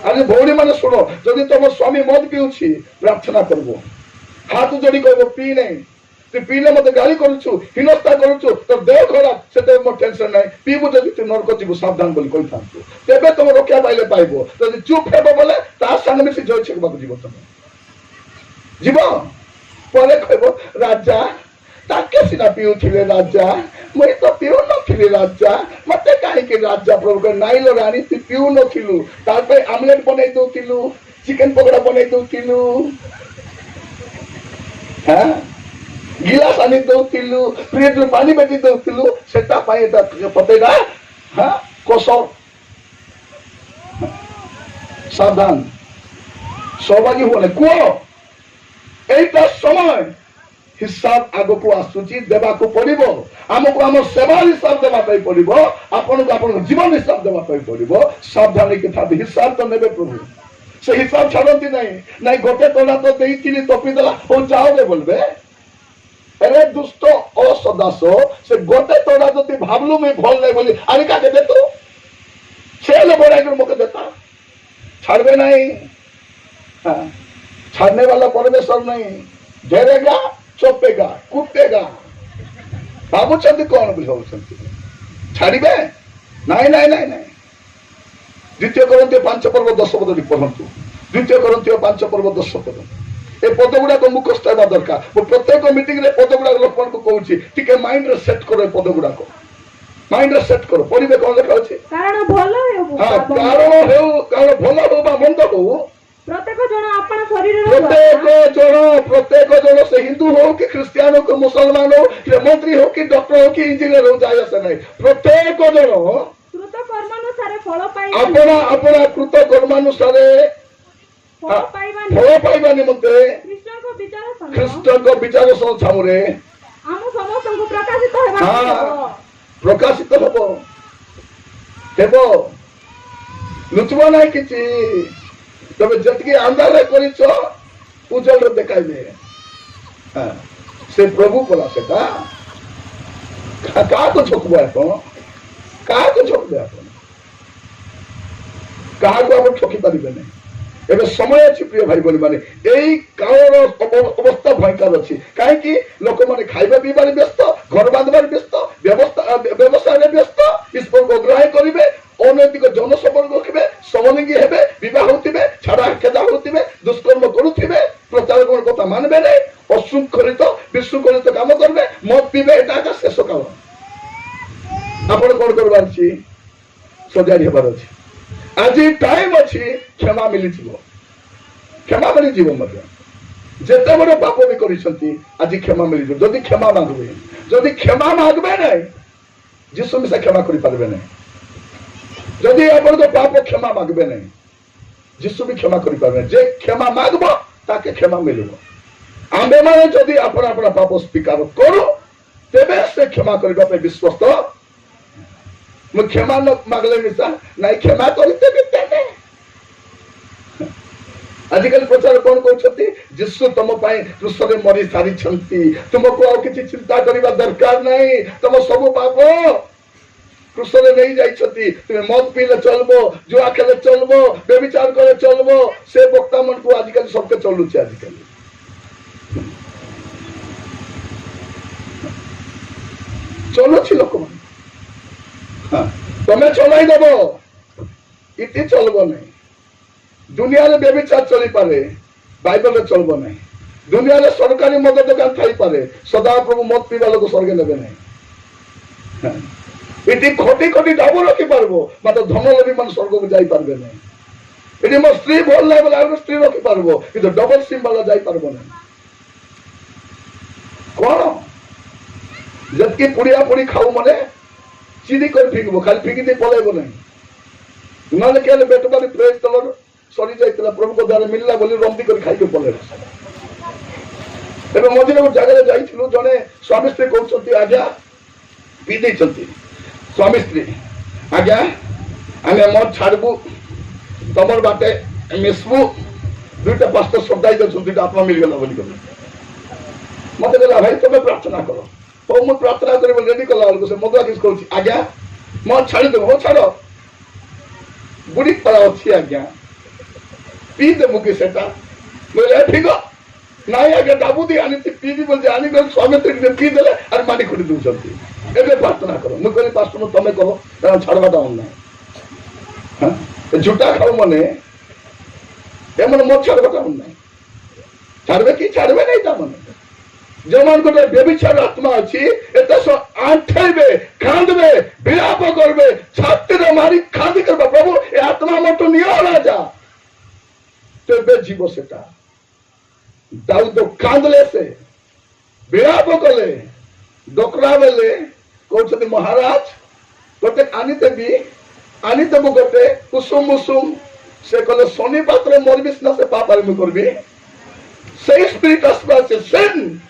[SPEAKER 1] আরে ভৌণী মানে শোনো যদি তোমার স্বামী মদ পিউছি প্রার্থনা করবো হাত যোড়ি কইব পি নাই তুই পিলে মতে গালি করছু হীনস্তা করছু তোর দেহ খারাপ সেটা মোর টেনশন নাই পিবু যদি তুই নরক ଯିବୁ সাবধান বলি কইথান্তু তেবে তোমার রক্ষা পাইলে পাইব যদি চুপ হেব বলে তার সামনে মিশি জয় ছেকবাকু ଯିବ তুমি ଯିବ পরে কইব রাজা তাকে সিনা পিউଥିଲେ রাজা মুই তো পিউ নଥିଲି রাজা মতে কাহিকি রাজা প্রভু নাইলো রানী তুই পিউ নଥିଲୁ তারপরে আমলেট বনাই দଉଥିଲୁ চিকেন পকোড়া বনাই দଉଥିଲୁ হ্যাঁ গিলাস আনি দଉଥିଲୁ ফ্রিজରୁ পানি বেটি দଉଥିଲୁ সেটা পাই এটা পতেটা হ্যাঁ কোসর সাবধান সৌভাগ্য হলে কুহ এইটা সময় হিসাব আগুক আসুচি দেবাকু পড়িব আমকু আমার সেবার হিসাব দেওয়া পড়িব আপনার আপনার জীবন হিসাব দেওয়া পড়িব সাবধান থাকবে হিসাব তো নেবে প্রভু সে হিসাব ছাড়তি নাই নাই গোটে তোলা তো দেইছিলি তপি দেলা ও যাওবে বলবে আরে দুষ্ট অসদাস সে গোটে তোলা যদি ভাবলু মুই ভাল নাই বলি আমি কাকে দেত সে হলে বড়াই করে মুখে দেতা ছাড়বে নাই হ্যাঁ ছাড়নে वाला परमेश्वर नहीं घेरेगा चोपेगा कुटेगा भावुंट कौन बुझाऊंट छाड़े नाई नाई नाई नाई द्वितीय करंती 5:10 पद पढ़ु द्वितीय करंती 5:10 पद ए पद गुड़ाक मुखस्थ होगा दरकार प्रत्येक मीटिंग रे पद गुड़ाक लोक मान को कहूची टिके माइंड रे सेट करो पद गुड़ाक माइंड रे सेट करो पढ़िबे कौन लिखा अछि
[SPEAKER 2] कारण भलो हे
[SPEAKER 1] हां कारण भलो हो बा मंद हो
[SPEAKER 2] प्रत्येक जन अपन शरीर
[SPEAKER 1] प्रत्येक जन से हिंदू हो कि क्रिश्चियन हो कि मुसलमान हो कि मंत्री हो कि डॉक्टर हो कि इंजीनियर हो जाय आसे नहीं प्रत्येक जन
[SPEAKER 2] कृत कर्मानुसार फल पाई
[SPEAKER 1] अपना कृत कर्मानुसार फल पाइबा निमंते कृष्ण को विचार सामने
[SPEAKER 2] आम समस्त को प्रकाशित हेबा
[SPEAKER 1] प्रकाशित हेबो लुचबो नहीं किछि तबे जतके अंधार करिछ उज्जवल रे देखाइबे हां से प्रभु बोला सेटा का को झोकबो आपण का को झोकबे आपण का को आपण ठोकी परिबे नै एबे समय अछि प्रिय भाई बोली माने एई काळर अवस्था भयंकर अछि काहे कि लोक माने खाइबा पीबार व्यस्त घर बांधबार व्यस्त व्यवसाय रे व्यस्त ईश्वर को ग्रहण करिवे अनैतिक जनसंपर्क रखिबे समलिंगी हेबे विवाह होतिबे छाड़ा खेदा होतिबे दुष्कर्म करुथिबे प्रचार कथा मानबे नै अशृंखलित विशृंखलित काम करबे मद पीबे एटा का शेष काल आपण कोन करबार छी सजाडी हेबार अछि आज टाइम अछि क्षमा मिली जीव मध्य जेते बड़ पाप भी करिसंती आज क्षमा मिली जदि क्षमा मांगबे नै यीशु मिसा क्षमा करि पारबे नै जदि आपण तो पाप क्षमा मांगबे नहीं यीशु भी क्षमा करि पारबे जे क्षमा मांगबो ताके क्षमा मिलिबो। आमे माने जदि आपण आपण पाप स्वीकार करू तेबे से क्षमा करबा पे विश्वस्त। मु क्षमा न मागले मिसा नाही क्षमा करते बिते आजिकल प्रचार कौन कहते जीशु तुम क्रूसरे मरी सारी तुमको आउ किसी चिंता करने दरकार नहीं। तुम सब पाप क्रूसरे नहीं जाइछती। तुम मद पीले चलबो, जुआ खेले चलबो, व्यभिचार करे चलबो, से वक्ता मन को आजिकल सबके चलुचे। आजिकल चलुछि लोक मन तुम्हें चलाई देबो इति चलबो नहीं। दुनिया रे व्यभिचार चली पारे बाइबल रे चलबो नहीं। दुनिया रे सरकारी मद दुकान थाई पारे सदा प्रभु मद पीवा लोक स्वर्ग नेबे नहीं। इति खोटी खोटी डाबो रखी पारबो मात्र धन लोभी मन स्वर्ग को जाई पारबे नहीं। इति मो स्त्री बोल नाही बोला आरो स्त्री रखी पारबो किंतु डबल सिम वाला जाई पारबो नहीं। कोन जबकि पुड़िया पुड़ी खाऊ मने चिदी कर फिकबो खाली फिकी दे पलेबो नहीं। नले केले बेट बारी प्रेज तलर सरी जाइतला प्रभु को द्वारा मिलला बोली रंदी कर खाई के पले। एबे मझिरे को जगह जाइथिलु जने स्वामी स्त्री कहउछंती आज्ञा पी देछंती। स्वामी स्त्री आज्ञा आमे मत छाड़बू तमर बाटे मिसबू दुईटा पास्टर शब्द आई देछंती दुईटा आत्मा मिल गेला बोली कर मते कहला भाई तुम प्रार्थना करो। ओ मु प्रार्थना करे रेडी कला वाला से मदुआ किस कहउछि आज्ञा मत छाड़ी दे हो छाड़ो बुढ़ी पड़ा अच्छी आज्ञा पी दे मुके सेटा बोले ठीक हो नाई आगे दाबूदी आनी थी पी दी बोल आनी गल स्वामी स्त्री पी देले और मानी खुड़ी दूसरती एबे प्रार्थना करो। मु कहली पास्टर मु तमे कहो कारण छाड़बाटा ऑन नाही। हां झूठा खाऊ मने एमन मत छाड़बाटा ऑन नाही। छाड़बे की छाड़बे नहीं ता मने जमान को व्यभिचार आत्मा अच्छी एते सो आंठेबे कांदबे विलाप करबे छाती रे मारी खादी करबा प्रभु ए आत्मा मत नियो राजा तेबे जीव सेटा दाऊद कांदले से विलाप कले डोकरा बेले कहते महाराज गोटे आनीते गोटे कुसुम मुसुम से कले शनि पात्र मरबी सिना से पापारे मु करबी से स्पिरिट आसबा से सिन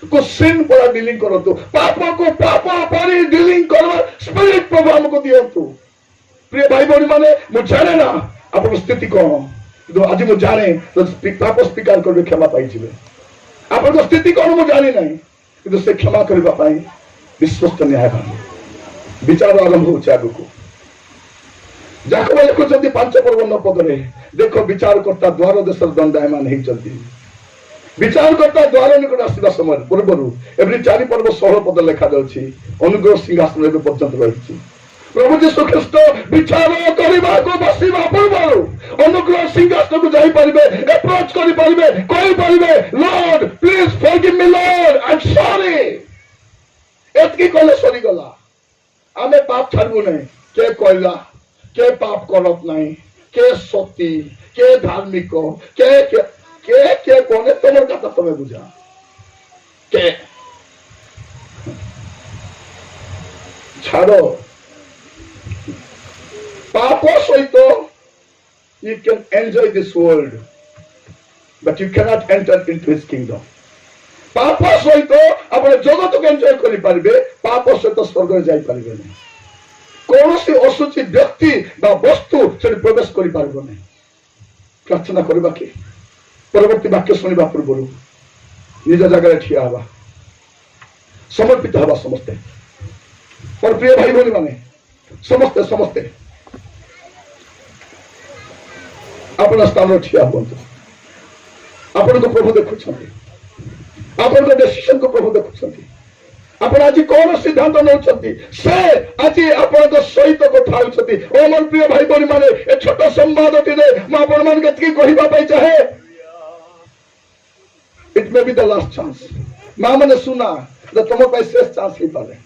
[SPEAKER 1] को सिन पर डीलिंग करतु पाप को पाप पर डीलिंग करबा स्पिरिट प्रभु हमको दियंतु। प्रिय भाई बहन माने मु जाने ना अपन स्थिति कोन तो आज मु जाने तो पाप स्वीकार करबे क्षमा पाई जिवे। अपन स्थिति कोन मु जानि नहीं किंतु से क्षमा करबा पाई विश्वस्त न्यायवान विचार आरंभ हो आगु को जाकब लिखुଛନ୍ତି 5 पर्व 9 पदरे देखो विचार करता द्वार देश दंडायमान हे जल्दी विचार करता द्वार निकट आसीबा समय पूर्वरु एवरी 4 पर्व 16 पद लिखा जाउछि अनुग्रह सिंहासन एबे पर्यंत रहिछि। प्रभु यीशु ख्रीष्ट विचार करबा को बसिबा पूर्वरु अनुग्रह सिंहासन को जाई परिबे अप्रोच करि परिबे कहि परिबे lord please forgive me lord I am sorry एतकी कले सरी गला आमे पाप छाड़बू नहीं। के कहला के पाप करत नहीं के सती के धार्मिक के कोने तमर कथा तमे बुझा के छाड़ो पाप सहित you can enjoy this world but you cannot enter into his kingdom। पाप सहित आप जगत को एंजॉय करि पारिबे पाप सहित स्वर्ग जाई पारिबे नहीं। कौनसी असुचि व्यक्ति बा वस्तु से प्रवेश करि पारिबो नहीं। प्रार्थना करबा कि परवर्ती वाक्य सुनिबा पूर्व निज जगह ठिया हवा समर्पित हवा समस्ते और प्रिय भाई भौणी माने समस्ते समस्ते अपना स्थान ठिया हुअन्तु। आपण को प्रभु देखुछन्ति आपण डिसीजन को प्रभु देखुछन्ति आपण आज कौन सिद्धांत नौछन्ति से आज आपण सहित कथा होछन्ति। ओ मन प्रिय भाई बहन माने ए छोट संवादटी रे म आपण मान के कहिबा पाई चाहे it may be the last chance. मां माने सुना जे तुम पाई शेष चांस ही पारे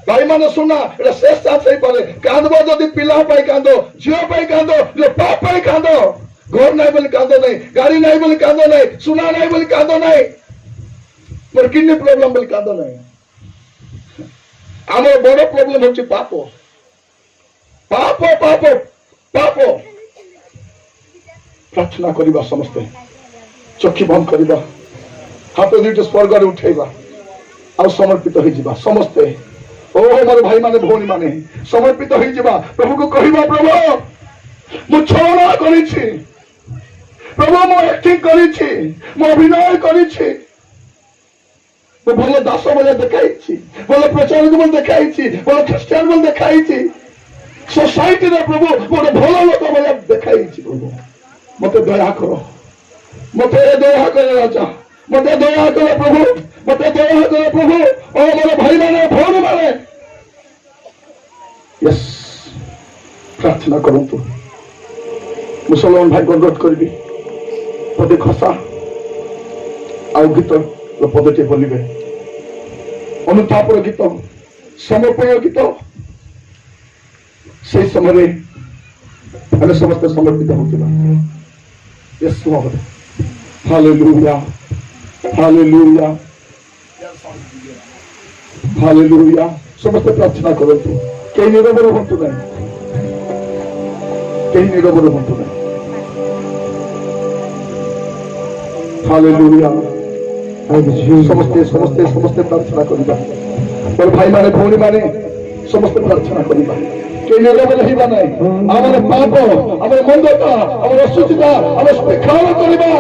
[SPEAKER 1] भाई माने सुना एटा शेष चांस ही पारे कांदबो जदी पिला पाई कांदो झियो पाई कांदो जो पाप पाई कांदो घर नहीं बोली कांदो नहीं गाड़ी नहीं बोली कांदो नहीं सुना नहीं बोली कांदो नहीं मोर किडनी प्रॉब्लम बोली कांदो नहीं। आमर बड़ प्रॉब्लम होछि पाप पाप पाप पाप प्रार्थना करिबा समस्ते चक्षु बंद करवा हाथ दुईट स्वर्ग उठेगा और समर्पित हो समस्ते ओ मोर भाई माने भौणी माने समर्पित हो प्रभु को कहवा प्रभु मु छलना करिछि प्रभु मु एक्टिंग करिछि मु अभिनय करिछि मु भल दास बोले देखाइछि भल प्रचारक बोले देखाइछि भल ख्रिस्टियन बोले देखाइछि सोसाइटी रे प्रभु मोर भल लोक बोले देखाइछि प्रभु मते दया करो राजा मते दया करो प्रभु मते दया करो प्रभु ओ मोर भाई माने भौणी माने यस प्रार्थना करंतु मुसलमान भाई को अनुरोध करी पदे खसा आ गीत पदटे बोलिबे अनुतापर गीत समर्पण गीत से समय आम समस्त समर्पित होता yes Lord hallelujah hallelujah hallelujah समस्त प्रार्थना करंतु कहीं नीरव रुहतु नहीं कहीं नीरव रुहतु नहीं हालेलुया समस्ते समस्ते समस्ते प्रार्थना करिबा और भाई माने भौणी माने समस्ते प्रार्थना करिबा के नीरव रहिबा नहीं हमर पाप हमर मंदता हमर असुचिता हमर स्वीकार करिबा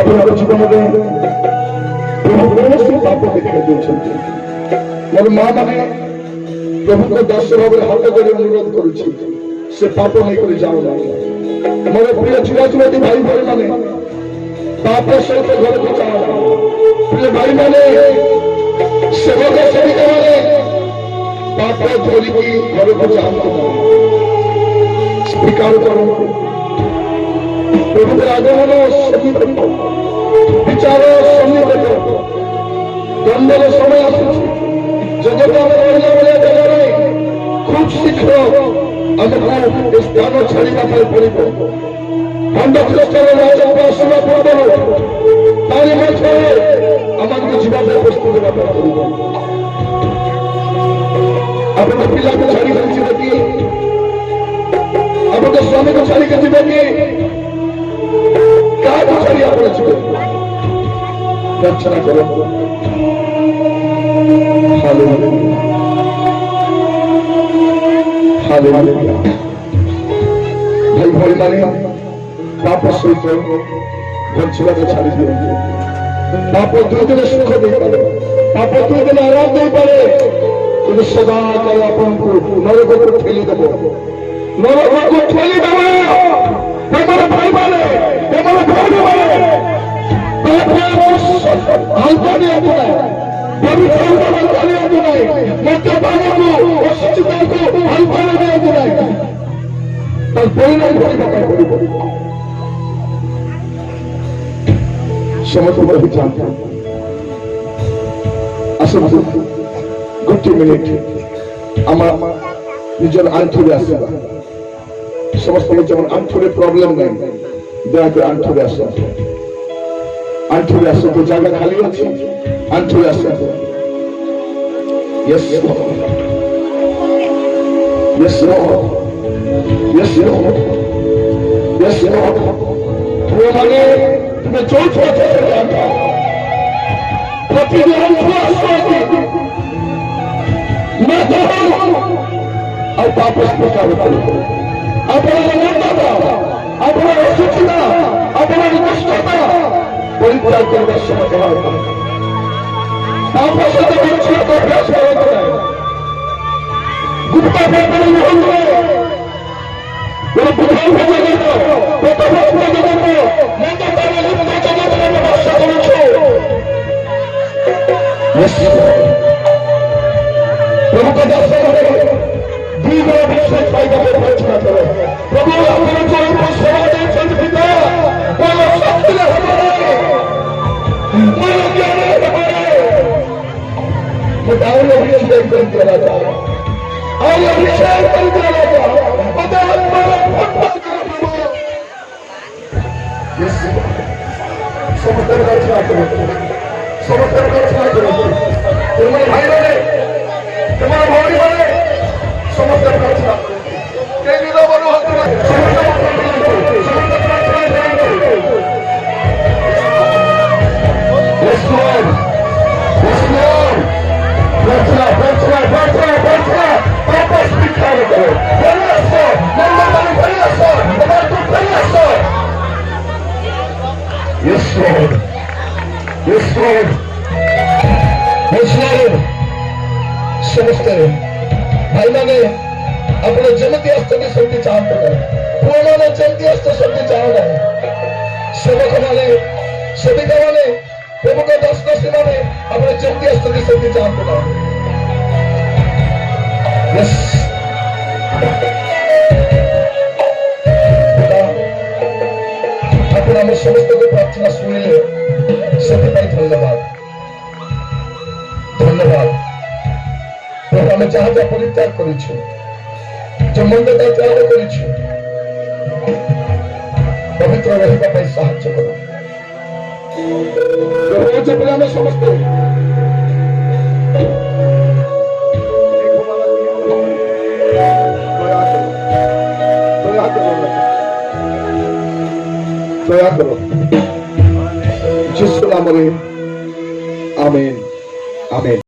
[SPEAKER 1] ଆପଣଙ୍କ ଜୀବନରେ ପ୍ରଭୁ କୌଣସି ପାପ ଦେଖାଇ ଦେଉଛନ୍ତି। ମୋର ମା ମାନେ ପ୍ରଭୁଙ୍କ ଦାସ ଭାବରେ ହାତ କରି ଅନୁରୋଧ କରୁଛି, ସେ ପାପ ନେଇକରି ଯାଉ ନାହିଁ। ମୋର ପ୍ରିୟ ଛୁଆ ଛୁଆଟି ଭାଇ ଭାଇ ମାନେ ପାପ ସହିତ ଘରକୁ ଯାଉ ନାହିଁ। ପ୍ରିୟ ଭାଇ ମାନେ, ସେବକ ସେବିକା ମାନେ ପାପ ଧରିକି ଘରକୁ ଯାଆନ୍ତୁ ନାହିଁ। ସ୍ୱୀକାର କରନ୍ତୁ, ପ୍ରଭୁଙ୍କର ଆଗମନ ସନ୍ନିକଟ, ବିଚାର ସନ୍ନିକଟ, ଦଣ୍ଡର ସମୟ ଆସୁଛି। ଜଗତ ଆମେ ରହିଲା ଭଳିଆ ଜାଗାରେ ଖୁବ୍ ଶୀଘ୍ର ଆମକୁ ଏ ସ୍ଥାନ ଛାଡ଼ିବା ପାଇଁ ପଡ଼ିବ। ଖଣ୍ଡ ଖ୍ରୀଷ୍ଟର ରାଜତ୍ୱ ଆସିବା ପୂର୍ବରୁ ତାରି ମଧ୍ୟରେ ଆମକୁ ଯିବା ପାଇଁ ପ୍ରସ୍ତୁତ ହେବା ପାଇଁ ପଡ଼ିବ। ଆପଣ ପିଲାକୁ ଛାଡ଼ିକରି ଯିବେ କି? ଆପଣଙ୍କ ସ୍ୱାମୀକୁ ଛାଡ଼ିକି ଯିବେ କି? କାହାକୁ ଛାଡ଼ି ଆପଣ ଯିବେ? ପ୍ରାର୍ଥନା କରନ୍ତୁ। Hallelujah, hallelujah. ଭାଇ ଭଉଣୀମାନେ, ପାପ ସହିତ ବଞ୍ଚିବାକୁ ଛାଡ଼ି ଦିଅନ୍ତୁ। ପାପ ଦୁଇ ଦିନ ସୁଖ ଦେଇପାରେ, ପାପ ଦୁଇ ଦିନ ଆରାମ ଦେଇପାରେ, କିନ୍ତୁ ସଦାକାଳ ଆପଣଙ୍କୁ ନରକକୁ ଠେଲିଦେବ। ନରକକୁ ଠେଲିଦେବ। ଆମର ଭାଇମାନେ, ଆମର ଭଉଣୀମାନେ, ହାଲକା ନିଅନ୍ତୁ ନାହିଁ, ପବିତ୍ରତାକୁ ହାଲକା ନିଅନ୍ତୁ ନାହିଁ, ମଦ୍ୟପାନକୁ ଅଶୁଚିତାକୁ ହାଲକା ନିଅନ୍ତୁ ନାହିଁ। ତାର ପରିଣାମ କରିବା ପାଇଁ ପଡ଼ିବ। ସମସ୍ତ ରହିଥାନ୍ତି। ଆସନ୍ତୁ ଗୋଟିଏ ମିନିଟ୍ ଆମ ନିଜର ଆଣ୍ଠୁରେ ଆସିବା। ସମସ୍ତଙ୍କ ଯେମন ଆଣ୍ଠୁରେ ପ୍ରୋବ୍ଲେମ ନାହିଁ, ଦୟାକରି ଆଣ୍ଠୁରେ ଆସନ୍ତୁ। ଆଣ୍ଠୁରେ ଆସନ୍ତୁ, ଜାଗା ଖାଲି ଅଛି। ଆଣ୍ଠୁରେ ଆସନ୍ତୁ। Yes Lord, yes Lord, yes Lord, yes Lord। ପୁଅମାନେ ତୁମେ ଯୋଉଠୁ ଅଛ ପ୍ରତିଦିନ ଆଣ୍ଠୁ ଆସନ୍ତି। ଆଉ ପାପ ସ୍ୱୀକାର କରିବ। ଆପଣଙ୍କ ମନ୍ଦତା, ଆପଣଙ୍କ ଅଶୁଚିତା, ଆପଣଙ୍କ ଦୁଷ୍ଟତା ପରିତ୍ୟାଗ କରିବା ସମୟ ହେବା। ପାପ ସହିତ ବଞ୍ଚିବାକୁ ଅଭ୍ୟାସ କରନ୍ତୁ ନାହିଁ। ଗୁପ୍ତ ବ୍ୟାପାରୀ ରୁହନ୍ତୁ ନାହିଁ। ଗୋଟେ ବୁଦ୍ଧ ଜଗତ, ପେଟଭ୍ରଷ୍ଟ ଜଗତ, ମନ୍ଦତାରେ ଲିପ୍ତ ଜଗତରେ ଆମେ ବାସ କରୁଛୁ। ପ୍ରଭୁଙ୍କ ଦର୍ଶନରେ ଦୁଇ ବେଳ ବିଶ୍ୱାସ ପାଇବା ପାଇଁ ପ୍ରାର୍ଥନା କର। ପ୍ରଭୁ ଆପଣ ଯୋଉ ସେବା ଦେଇଛନ୍ତି ପିତା, ମୋର ଶକ୍ତିରେ ହେବ ନାହିଁ, ମୋର ଜ୍ଞାନରେ ହେବ ନାହିଁ। ମୋତେ ଆହୁରି ଅଭିଷେକ କରିଦିଅ ରାଜା, ଆହୁରି ଅଭିଷେକ କରିଦିଅ ରାଜା। ମୋତେ ଆତ୍ମାର ସମସ୍ତେ ପ୍ରାର୍ଥନା କରନ୍ତୁ, ସମସ୍ତେ ପ୍ରାର୍ଥନା କରନ୍ତୁ। ତୁମ ଭାଇମାନେ, ତୁମ ଭଉଣୀମାନେ ସମସ୍ତେ ପ୍ରାର୍ଥନା କରନ୍ତୁ। କେହି ନିରବ ରୁହନ୍ତୁ ନାହିଁ। ପ୍ରାର୍ଥନା, ପ୍ରାର୍ଥନା, ପ୍ରାର୍ଥନା, ପ୍ରାର୍ଥନା। ପାପ ସ୍ୱୀକାର କର। ଫେରି ଆସ, ମନ୍ଦତାରୁ ଫେରି ଆସ, ଅବାଟରୁ ଫେରି ଆସ। Yes Lord, yes Lord, yes Lord। ସମସ୍ତେ ଭାଇମାନେ, ଆପଣ ଯେମିତି ଆସିଛନ୍ତି ସେମିତି ଚାହାନ୍ତୁ ନାହିଁ। ପୁଅମାନେ ଯେମିତି ଆସିଛ ସେମିତି ଚାହୁଁ ନାହିଁ। ସେବକମାନେ, ସେବିକାମାନେ, ପ୍ରମୁଖ ଦାସଦାସୀମାନେ, ଆପଣ ଯେମିତି ଆସିଛନ୍ତି ସେମିତି ଚାହାନ୍ତୁ ନାହିଁ। ଆପଣ ଆମ ସମସ୍ତଙ୍କ ପ୍ରାର୍ଥନା ଶୁଣିଲେ, ସେଥିପାଇଁ ଧନ୍ୟବାଦ, ଧନ୍ୟବାଦ। ପ୍ରଭୁ, ଆମେ ଯାହା ଯାହା ପରିତ୍ୟାଗ କରିଛୁ, ଯୋଉ ମନ୍ଦତା ତ୍ୟାଗ କରିଛୁ, ପବିତ୍ର ରହିବା ପାଇଁ ସାହାଯ୍ୟ କର। ପ୍ରଭୁ, ଆମେ ସମସ୍ତେ ଦୟା କର। ଯୀଶୁ ନାମରେ ଆମେନ୍, ଆମେନ୍।